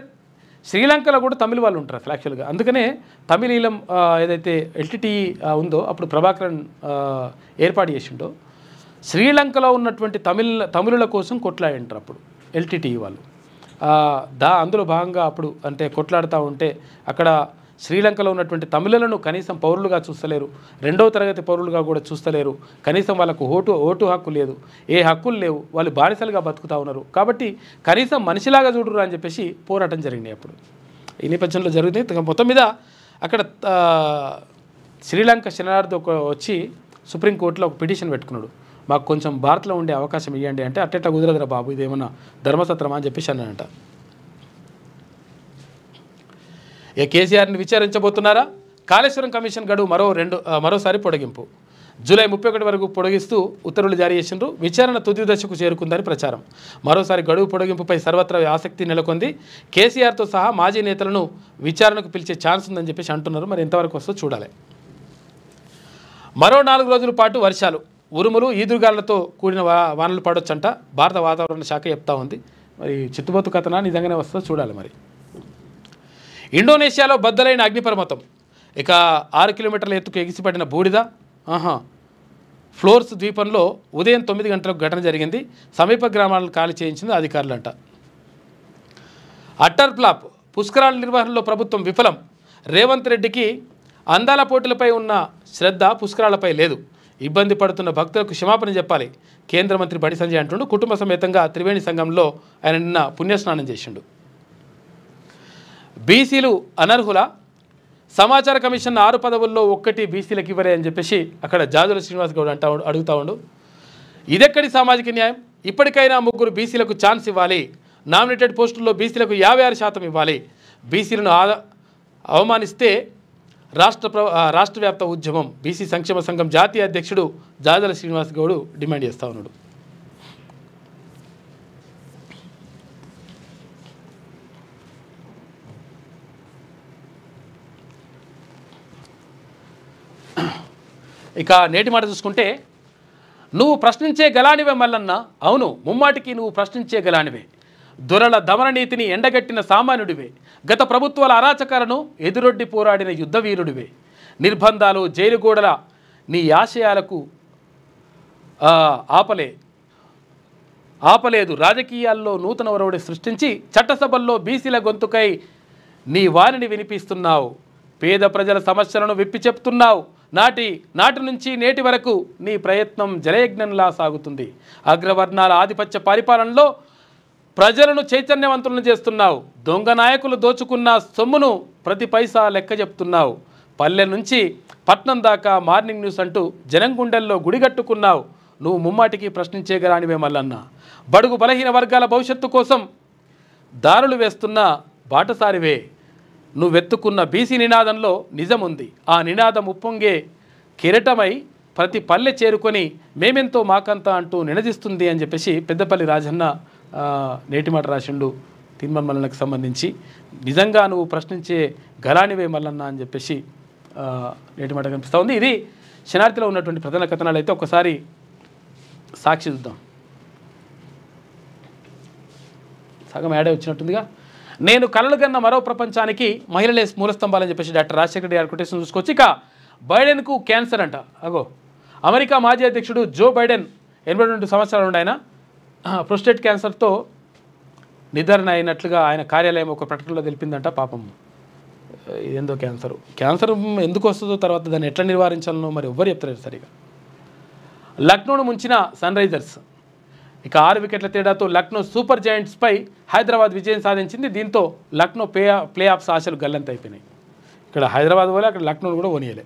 శ్రీలంకలో కూడా తమిళ వాళ్ళు ఉంటారు అసలు యాక్చువల్గా. అందుకనే తమిళీలం ఏదైతే ఎల్టీటీ ఉందో అప్పుడు ప్రభాకరన్ ఏర్పాటు చేసిండో శ్రీలంకలో ఉన్నటువంటి తమిళుల కోసం కొట్లాడింటారు అప్పుడు ఎల్టీటీ వాళ్ళు. అందులో భాగంగా అప్పుడు అంటే కొట్లాడుతూ ఉంటే అక్కడ శ్రీలంకలో ఉన్నటువంటి తమిళులను కనీసం పౌరులుగా చూస్తలేరు, 2వ తరగతి పౌరులుగా కూడా చూస్తలేరు. కనీసం వాళ్ళకు ఓటు హక్కు లేదు, ఏ హక్కులు లేవు, వాళ్ళు బానిసలుగా బతుకుతూ ఉన్నారు. కాబట్టి కనీసం మనిషిలాగా చూడరు అని చెప్పేసి పోరాటం జరిగినాయి అప్పుడు. ఈ నేపథ్యంలో జరిగింది. మొత్తం మీద అక్కడ శ్రీలంక శరణార్థి వచ్చి సుప్రీంకోర్టులో ఒక పిటిషన్ పెట్టుకున్నాడు. మాకు కొంచెం భారత్లో ఉండే అవకాశం ఇవ్వండి అంటే అట్టెట్లా కుదరదురా బాబు, ఇదేమన్నా ధర్మసత్రమా అని చెప్పేసి అన్నాడంట. కేసీఆర్ని విచారించబోతున్నారా? కాళేశ్వరం కమిషన్ గడువు మరోసారి పొడిగింపు. జూలై 31 వరకు పొడిగిస్తూ ఉత్తర్వులు జారీ చేసిండ్రు. విచారణ తుది దశకు చేరుకుందని ప్రచారం. మరోసారి గడువు పొడిగింపుపై సర్వత్రా ఆసక్తి నెలకొంది. కేసీఆర్తో సహా మాజీ నేతలను విచారణకు పిలిచే ఛాన్స్ ఉందని చెప్పేసి అంటున్నారు. మరి ఎంతవరకు వస్తుందో చూడాలి. మరో 4 రోజుల పాటు వర్షాలు, ఉరుములు, ఈదురుగాళ్లతో కూడిన వానలు పడొచ్చంట భారత వాతావరణ శాఖ చెప్తా ఉంది. మరి చిత్తుబొత్తు కథనా నిజంగానే వస్తుందో చూడాలి. మరి ఇండోనేషియాలో బద్దలైన అగ్నిపర్వతం. ఇక 6 కిలోమీటర్ల ఎత్తుకు ఎగిసిపడిన బూడిద. ఫ్లోర్స్ ద్వీపంలో ఉదయం 9 గంటలకు ఘటన జరిగింది. సమీప గ్రామాలను ఖాళీ చేయించింది అధికారులంట. Utter flop. పుష్కరాల నిర్వహణలో ప్రభుత్వం విఫలం. రేవంత్ రెడ్డికి అందాల పోటీలపై ఉన్న శ్రద్ధ పుష్కరాలపై లేదు. ఇబ్బంది పడుతున్న భక్తులకు క్షమాపణ చెప్పాలి. కేంద్ర మంత్రి బండి సంజయ్ అంటుండు. కుటుంబ సమేతంగా త్రివేణి సంఘంలో ఆయన నిన్న పుణ్యస్నానం చేసిండు. బీసీలు అనర్హుల? సమాచార కమిషన్ 6 పదవుల్లో 1 బీసీలకు ఇవ్వరే అని చెప్పేసి అక్కడ జాజుల శ్రీనివాస్ గౌడ్ అడుగుతా ఉండు. ఇదెక్కడి సామాజిక న్యాయం? ఇప్పటికైనా 3 బీసీలకు ఛాన్స్ ఇవ్వాలి. నామినేటెడ్ పోస్టుల్లో బీసీలకు 56% ఇవ్వాలి. బీసీలను అవమానిస్తే రాష్ట్ర వ్యాప్త ఉద్యమం. బీసీ సంక్షేమ సంఘం జాతీయ అధ్యక్షుడు జాజుల శ్రీనివాస్ గౌడ్ డిమాండ్ చేస్తూ ఉన్నాడు. ఇక నేటి మాట చూసుకుంటే, నువ్వు ప్రశ్నించే గలానివే మల్లన్న. అవును, ముమ్మాటికి నువ్వు ప్రశ్నించే గలానివే. దొరల దమన నీతిని ఎండగట్టిన సామాన్యుడివే. గత ప్రభుత్వాల అరాచకాలను ఎదురొడ్డి పోరాడిన యుద్ధవీరుడివే. నిర్బంధాలు, జైలు గోడల నీ ఆశయాలకు ఆపలేదు. రాజకీయాల్లో నూతన ఒరవడి సృష్టించి చట్టసభల్లో బీసీల గొంతుకై నీ వాణిని వినిపిస్తున్నావు. పేద ప్రజల సమస్యలను విప్పి చెప్తున్నావు. నాటి నుంచి నేటి వరకు నీ ప్రయత్నం జలయజ్ఞంలా సాగుతుంది. అగ్రవర్ణాల ఆధిపత్య పరిపాలనలో ప్రజలను చైతన్యవంతులను చేస్తున్నావు. దొంగ నాయకులు దోచుకున్న సొమ్మును ప్రతి పైసా లెక్క చెప్తున్నావు. పల్లె నుంచి పట్నం దాకా మార్నింగ్ న్యూస్ అంటూ జనం గుండెల్లో గుడిగట్టుకున్నావు. నువ్వు ముమ్మాటికి ప్రశ్నించేగరానివే మల్లన్న. బడుగు బలహీన వర్గాల భవిష్యత్తు కోసం దారులు వేస్తున్న బాటసారివే. నువ్వెత్తుకున్న బీసీ నినాదంలో నిజముంది. ఆ నినాదం ఉప్పొంగే కిరటమై ప్రతి పల్లె చేరుకొని మేమెంతో మాకంతా అంటూ నినదిస్తుంది అని చెప్పేసి పెద్దపల్లి రాజన్న నేటి మాట రాసిండు తీన్మార్ మల్లన్నకు సంబంధించి. నిజంగా నువ్వు ప్రశ్నించే గలానివే మల్లన్న అని చెప్పేసి నేటి మాట కనిపిస్తూ ఉంది. ఇది శనార్థిలో ఉన్నటువంటి ప్రధాన కథనాలు. అయితే ఒకసారి సాక్షి చూద్దాం. సగం యాడే వచ్చినట్టుందిగా. నేను కలలు కన్న మరో ప్రపంచానికి మహిళలే మూలస్తంభాలని చెప్పేసి డాక్టర్ రాజశేఖర రెడ్డి గారి కొటేషన్ చూసుకోవచ్చు. ఇక బైడెన్కు క్యాన్సర్ అంట. అగో అమెరికా మాజీ అధ్యక్షుడు జో బైడెన్ 82 సంవత్సరాలు ఉండి ఆయన ప్రోస్టేట్ క్యాన్సర్తో నిర్ధారణ అయినట్లుగా ఆయన కార్యాలయం ఒక ప్రకటనలో తెలిపిందంట. పాపం ఇదేందో క్యాన్సర్ ఎందుకు వస్తుందో, తర్వాత దాన్ని ఎట్లా నివారించాలనో మరి ఎవ్వరు చెప్తలేరు సరిగా. లక్నోను ముంచిన సన్ రైజర్స్. ఇక 6 వికెట్ల తేడాతో లక్నో సూపర్ జైంట్స్పై హైదరాబాద్ విజయం సాధించింది. దీంతో లక్నో ప్లే ఆఫ్స్ ఆశలు గల్లంత అయిపోయినాయి. ఇక్కడ హైదరాబాద్ పోలే, అక్కడ లక్నోను కూడా ఓనియలే.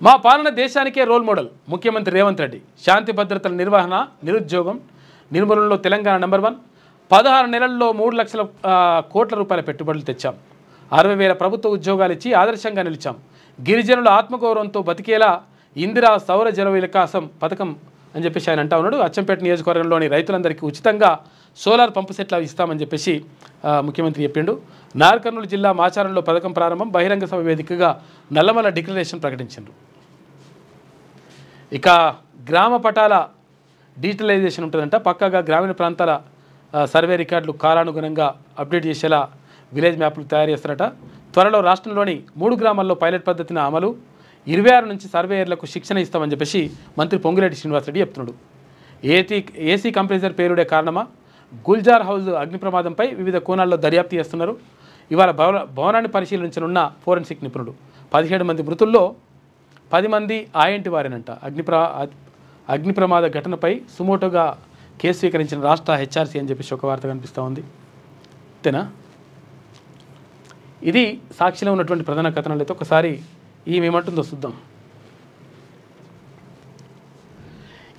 మా పాలన దేశానికే రోల్ మోడల్ ముఖ్యమంత్రి రేవంత్ రెడ్డి. శాంతి భద్రతల నిర్వహణ, నిరుద్యోగం నిర్మూలనలో తెలంగాణ నెంబర్ 1. 16 నెలల్లో 3 లక్షల కోట్ల రూపాయల పెట్టుబడులు తెచ్చాం. 60,000 ప్రభుత్వ ఉద్యోగాలు ఇచ్చి ఆదర్శంగా నిలిచాం. గిరిజనుల ఆత్మగౌరవంతో బతికేలా ఇందిరా సౌర జల వికాసం పథకం అని చెప్పేసి ఆయన అంటా ఉన్నాడు. అచ్చంపేట నియోజకవర్గంలోని రైతులందరికీ ఉచితంగా సోలార్ పంపు సెట్లు ఇస్తామని చెప్పేసి ముఖ్యమంత్రి చెప్పిండు. నాగర్కర్నూలు జిల్లా మాచారంలో పథకం ప్రారంభం. బహిరంగ సభ వేదికగా నల్లమల డిక్లరేషన్ ప్రకటించారు. ఇక గ్రామ పటాల డిజిటలైజేషన్ ఉంటుందంట. పక్కాగా గ్రామీణ ప్రాంతాల సర్వే రికార్డులు కాలానుగుణంగా అప్డేట్ చేసేలా విలేజ్ మ్యాప్లు తయారు చేస్తారట. త్వరలో రాష్ట్రంలోని 3 గ్రామాల్లో పైలట్ పద్ధతిని అమలు. 26 నుంచి సర్వేయర్లకు శిక్షణ ఇస్తామని చెప్పేసి మంత్రి పొంగులేటి శ్రీనివాసరెడ్డి చెప్తున్నాడు. ఏసీ కంప్రెసర్ పేరుడే కారణమా? గుల్జార్ హౌస్ అగ్ని ప్రమాదంపై వివిధ కోణాల్లో దర్యాప్తు చేస్తున్నారు. ఇవాళ భవనాన్ని పరిశీలించనున్న ఫోరెన్సిక్ నిపుణుడు. 17 మంది మృతుల్లో 10 మంది ఆయంటి వారేనంట. అగ్ని ప్రమాద ఘటనపై సుమోటోగా కేసు స్వీకరించిన రాష్ట్ర హెచ్ఆర్సీ అని చెప్పేసి ఒక వార్త కనిపిస్తూ ఉంది. అంతేనా? ఇది సాక్షిలో ఉన్నటువంటి ప్రధాన కథనాలు. అయితే ఒకసారి ఏమంటుందో చూద్దాం.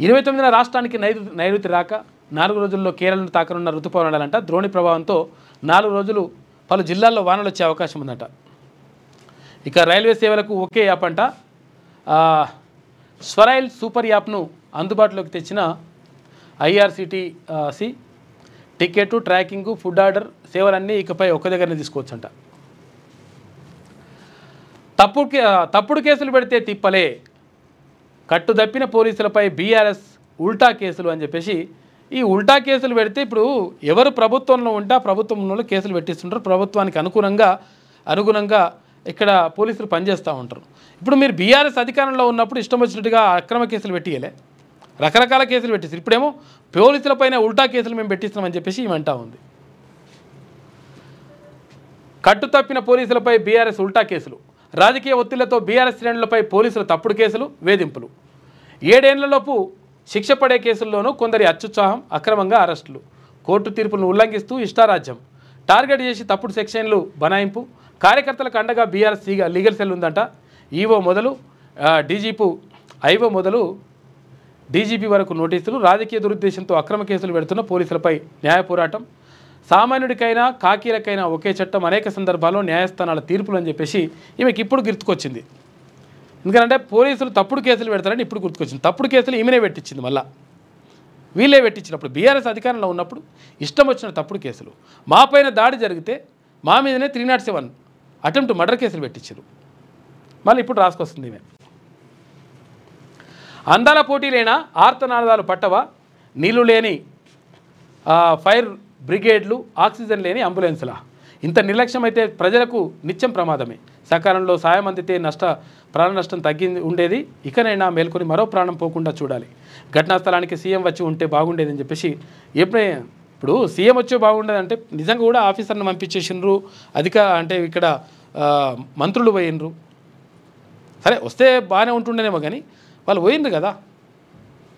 29న రాష్ట్రానికి నైరుతి రాక 4 రోజుల్లో కేరళను తాకనున్న ఋతుపవనాలంట. ద్రోణి ప్రభావంతో 4 రోజులు పలు జిల్లాల్లో వానలు వచ్చే అవకాశం ఉందట. ఇక రైల్వే సేవలకు ఒకే యాప్ అంట. స్వరైల్ సూపర్ యాప్ను అందుబాటులోకి తెచ్చిన IRCTC ticket, tracking, food order సేవలన్నీ ఇకపై ఒక్క దగ్గరనే తీసుకోవచ్చంట. తప్పుడు కేసులు పెడితే తిప్పలే. కట్టుదప్పిన పోలీసులపై బీఆర్ఎస్ ఉల్టా కేసులు అని చెప్పేసి ఈ ఉల్టా కేసులు పెడితే ఇప్పుడు ఎవరు ప్రభుత్వంలో ఉంటే ఆ ప్రభుత్వంలో కేసులు పెట్టిస్తుంటారు. ప్రభుత్వానికి అనుగుణంగా ఇక్కడ పోలీసులు పనిచేస్తూ ఉంటారు. ఇప్పుడు మీరు బీఆర్ఎస్ అధికారంలో ఉన్నప్పుడు ఇష్టం వచ్చినట్టుగా అక్రమ కేసులు పెట్టియలే, రకరకాల కేసులు పెట్టిస్తారు. ఇప్పుడేమో పోలీసులపైన ఉల్టా కేసులు మేము పెట్టిస్తున్నామని చెప్పేసి ఇవంటా ఉంది. కట్టుతప్పిన పోలీసులపై బీఆర్ఎస్ ఉల్టా కేసులు. రాజకీయ ఒత్తిళ్లతో బీఆర్ఎస్ శ్రేణులపై పోలీసులు తప్పుడు కేసులు, వేధింపులు. 7 ఏళ్లలోపు శిక్ష పడే కేసుల్లోనూ కొందరి అత్యుత్సాహం, అక్రమంగా అరెస్టులు. కోర్టు తీర్పులను ఉల్లంఘిస్తూ ఇష్టారాజ్యం, టార్గెట్ చేసి తప్పుడు సెక్షన్లు బనాయింపు. కార్యకర్తలకు అండగా బీఆర్ఎస్ లీగల్ సెల్ ఉందంట. ఐఓ మొదలు డీజీపీ వరకు నోటీసులు. రాజకీయ దురుద్దేశంతో అక్రమ కేసులు పెడుతున్న పోలీసులపై న్యాయ పోరాటం. సామాన్యుడికైనా కాకీలకైనా ఒకే చట్టం. అనేక సందర్భాల్లో న్యాయస్థానాల తీర్పులు అని చెప్పేసి ఈమెకి ఇప్పుడు గుర్తుకొచ్చింది. ఎందుకంటే పోలీసులు తప్పుడు కేసులు పెడతారని ఇప్పుడు గుర్తుకొచ్చింది. తప్పుడు కేసులు ఈమెనే పెట్టించింది. మళ్ళీ వీళ్ళే పెట్టించినప్పుడు బీఆర్ఎస్ అధికారంలో ఉన్నప్పుడు ఇష్టం వచ్చిన తప్పుడు కేసులు. మా పైన దాడి జరిగితే మా మీదనే 307 అటెంప్ట్ మర్డర్ కేసులు పెట్టించారు. మళ్ళీ ఇప్పుడు రాసుకొస్తుంది ఈమె. అందాల పోటీలైనా ఆర్తనాదాలు పట్టవా? నీళ్లు లేని ఫైర్ బ్రిగేడ్లు, ఆక్సిజన్ లేని అంబులెన్సులా? ఇంత నిర్లక్ష్యం అయితే ప్రజలకు నిత్యం ప్రమాదమే. సకాలంలో సాయం అందితే ప్రాణ నష్టం తగ్గింది ఉండేది. ఇకనైనా మేల్కొని మరో ప్రాణం పోకుండా చూడాలి. ఘటనా స్థలానికి సీఎం వచ్చి ఉంటే బాగుండేదని చెప్పేసి ఇప్పుడు సీఎం వచ్చే బాగుండేది అంటే నిజంగా కూడా ఆఫీసర్ని పంపించేసిండ్రు. అంటే ఇక్కడ మంత్రులు పోయినరు. సరే వస్తే బాగానే ఉంటుండేనేమో కానీ వాళ్ళు పోయిండ్రు కదా,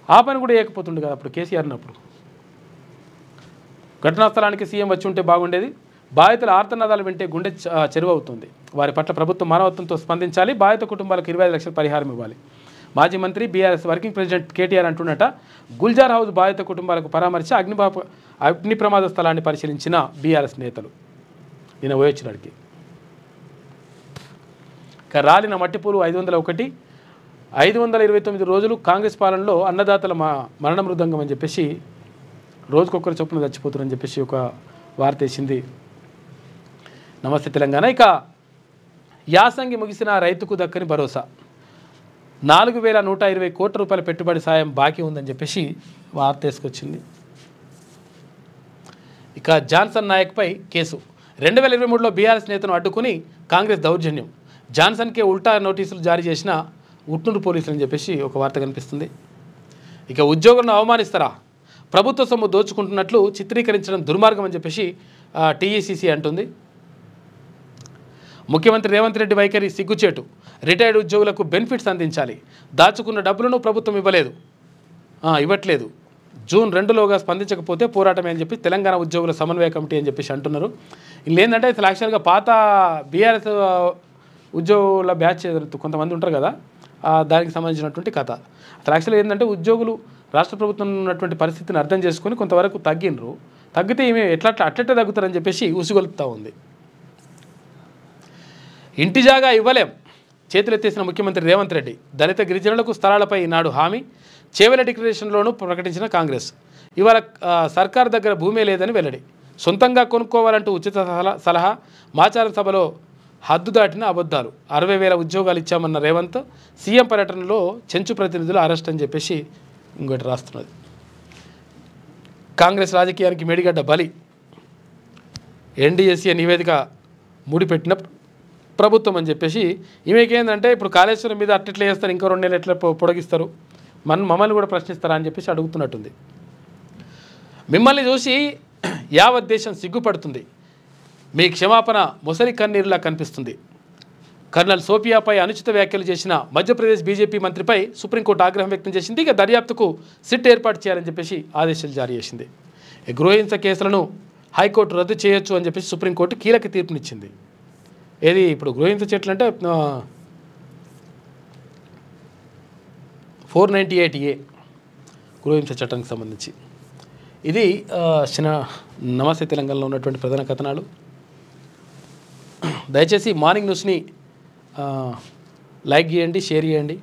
ఆ పని కూడా చేయకపోతుండే కదా అప్పుడు కేసీఆర్ ఉన్నప్పుడు. ఘటనా స్థలానికి సీఎం వచ్చి ఉంటే బాగుండేది. బాధితుల ఆర్తనాదాలు వింటే గుండె చెరువు అవుతుంది. వారి పట్ల ప్రభుత్వం మానవత్వంతో స్పందించాలి. బాధిత కుటుంబాలకు 25 లక్షల పరిహారం ఇవ్వాలి. మాజీ మంత్రి బీఆర్ఎస్ వర్కింగ్ ప్రెసిడెంట్ కేటీఆర్ అంటున్నట. గుల్జార్ హౌస్ బాధిత కుటుంబాలకు పరామర్శి అగ్ని ప్రమాద స్థలాన్ని పరిశీలించిన బీఆర్ఎస్ నేతలు నిన్న పోయొచ్చినాడికి. ఇక రాలిన మట్టిపూలు 501, 529 రోజులు కాంగ్రెస్ పాలనలో అన్నదాతల మరణ మృదంగం అని చెప్పేసి రోజుకొకరు చొప్పున చచ్చిపోతున్నారని చెప్పేసి ఒక వార్త వేసింది నమస్తే తెలంగాణ. ఇక యాసంగి ముగిసిన రైతుకు దక్కని భరోసా, 4120 కోట్ల రూపాయల పెట్టుబడి సాయం బాకీ ఉందని చెప్పేసి వార్త వేసుకొచ్చింది. ఇక జాన్సన్ నాయక్పై కేసు, 2023లో బీఆర్ఎస్ నేతను అడ్డుకుని కాంగ్రెస్ దౌర్జన్యం, జాన్సన్కే ఉల్టా నోటీసులు జారీ చేసిన ఉట్నూరు పోలీసులు అని చెప్పేసి ఒక వార్త కనిపిస్తుంది. ఇక ఉద్యోగులను అవమానిస్తారా, ప్రభుత్వ సొమ్ము దోచుకుంటున్నట్లు చిత్రీకరించడం దుర్మార్గం అని చెప్పేసి టీఈసీసీ అంటుంది. ముఖ్యమంత్రి రేవంత్ రెడ్డి వైఖరి సిగ్గుచేటు, రిటైర్డ్ ఉద్యోగులకు బెనిఫిట్స్ అందించాలి, దాచుకున్న డబ్బులను ప్రభుత్వం ఇవ్వట్లేదు, జూన్ 2లోగా స్పందించకపోతే పోరాటమే అని చెప్పి తెలంగాణ ఉద్యోగుల సమన్వయ కమిటీ అని చెప్పేసి అంటున్నారు. వీళ్ళు ఏంటంటే అసలు యాక్చువల్గా పాత బీఆర్ఎస్ ఉద్యోగుల బ్యాచ్ కొంతమంది ఉంటారు కదా, దానికి సంబంధించినటువంటి కథ. అసలు యాక్చువల్గా ఏంటంటే ఉద్యోగులు రాష్ట్ర ప్రభుత్వం ఉన్నటువంటి పరిస్థితిని అర్థం చేసుకొని కొంతవరకు తగ్గితే ఏమి అట్లట్టే తగ్గుతారని చెప్పేసి ఉసిగొలుపుతూ ఉంది. ఇంటి జాగా ఇవ్వలేం, చేతులెత్తేసిన ముఖ్యమంత్రి రేవంత్ రెడ్డి, దళిత గిరిజనులకు స్థలాలపై ఈనాడు హామీ, చేవెల డిక్లరేషన్లోనూ ప్రకటించిన కాంగ్రెస్, ఇవాళ సర్కార్ దగ్గర భూమే లేదని వెల్లడి, సొంతంగా కొనుక్కోవాలంటూ ఉచిత సలహా, మాచారం సభలో హద్దు దాటిన అబద్ధాలు, 60,000 ఉద్యోగాలు ఇచ్చామన్న రేవంత్, సీఎం పర్యటనలో చెంచు ప్రతినిధులు అరెస్ట్ అని చెప్పేసి ఇంకోటి రాస్తున్నది. కాంగ్రెస్ రాజకీయానికి మేడిగడ్డ బలి, ఎన్డీఎస్ఏ నివేదిక ముడిపెట్టిన ప్రభుత్వం అని చెప్పేసి ఈమెకేందంటే ఇప్పుడు కాళేశ్వరం మీద అట్లెట్లా చేస్తారు, ఇంకో 2 నెలలు ఎట్లా పొడిగిస్తారు, మమ్మల్ని కూడా ప్రశ్నిస్తారా అని చెప్పేసి అడుగుతున్నట్టుంది. మిమ్మల్ని చూసి యావత్ దేశం సిగ్గుపడుతుంది, మీ క్షమాపణ మొసలి కన్నీరులా కనిపిస్తుంది. కర్నల్ సోఫియాపై అనుచిత వ్యాఖ్యలు చేసిన మధ్యప్రదేశ్ బీజేపీ మంత్రిపై సుప్రీంకోర్టు ఆగ్రహం వ్యక్తం చేసింది. ఇక దర్యాప్తుకు సిట్ ఏర్పాటు చేయాలని చెప్పేసి ఆదేశాలు జారీ చేసింది. గృహహింస కేసులను హైకోర్టు రద్దు చేయొచ్చు అని చెప్పేసి సుప్రీంకోర్టు కీలక తీర్పునిచ్చింది. ఏది ఇప్పుడు గృహహింస చట్టం అంటే 498A గృహహింస చట్టానికి సంబంధించి. ఇది నమస్తే తెలంగాణలో ఉన్నటువంటి ప్రధాన కథనాలు. దయచేసి మార్నింగ్ న్యూస్ని లైక్ చేయండి, షేర్ చేయండి.